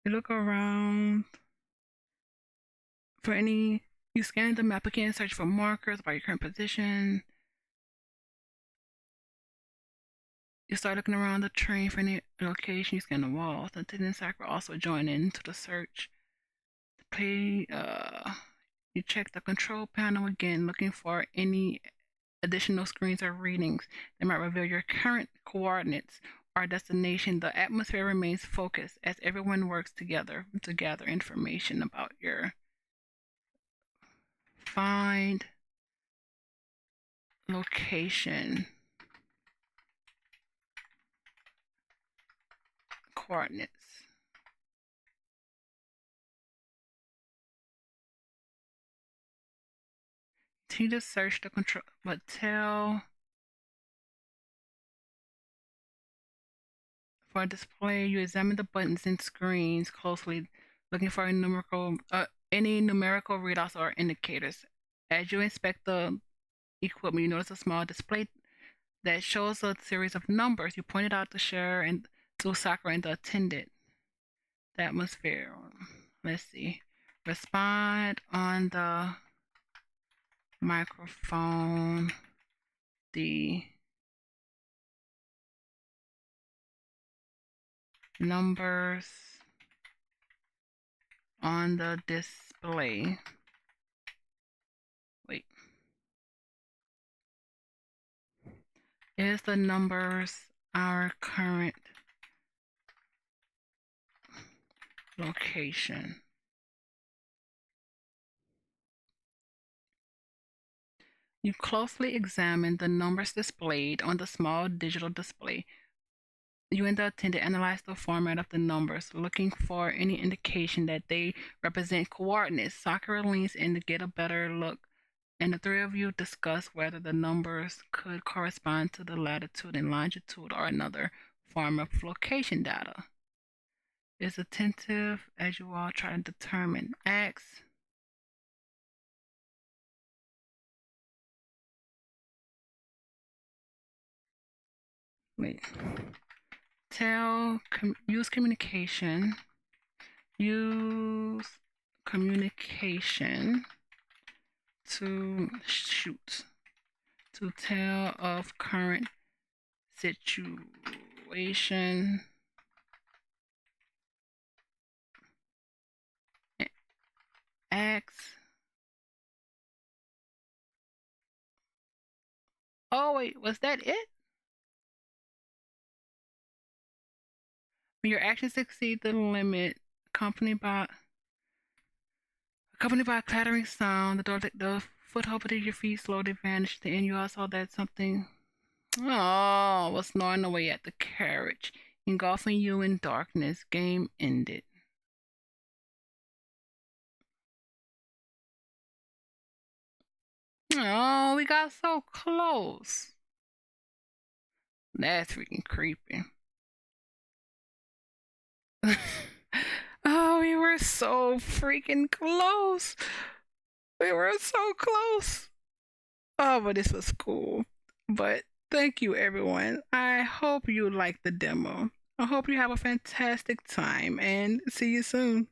You look around for any. You scan the map again, search for markers about your current position. You start looking around the train for any location. You scan the walls. The attendant Sakura also join into the search. You check the control panel again, looking for any additional screens or readings that might reveal your current coordinates or destination. The atmosphere remains focused as everyone works together to gather information about your find location coordinates. You just search the control, but tell for display. You examine the buttons and screens closely, looking for any numerical readouts or indicators. As you inspect the equipment, you notice a small display that shows a series of numbers. You pointed out to Cher and to Sakura and the attendant. The atmosphere. Let's see. Respond on the microphone. The numbers on the display. Wait. Is the numbers our current location? You closely examine the numbers displayed on the small digital display. You and the attendant analyze the format of the numbers, looking for any indication that they represent coordinates. Sakura leans in to get a better look, and the three of you discuss whether the numbers could correspond to the latitude and longitude or another form of location data. Is attentive as you all try to determine X. Wait. Use communication. Use communication to tell of current situation. X. Oh wait, was that it? When your actions exceed the limit, accompanied by a clattering sound, the foothold beneath your feet slowly vanished. And you all saw that something was gnawing away at the carriage, engulfing you in darkness. Game ended. Oh, we got so close. That's freaking creepy. Oh, we were so freaking close. We were so close. Oh, but this was cool. But thank you, everyone. I hope you liked the demo. I hope you have a fantastic time and see you soon.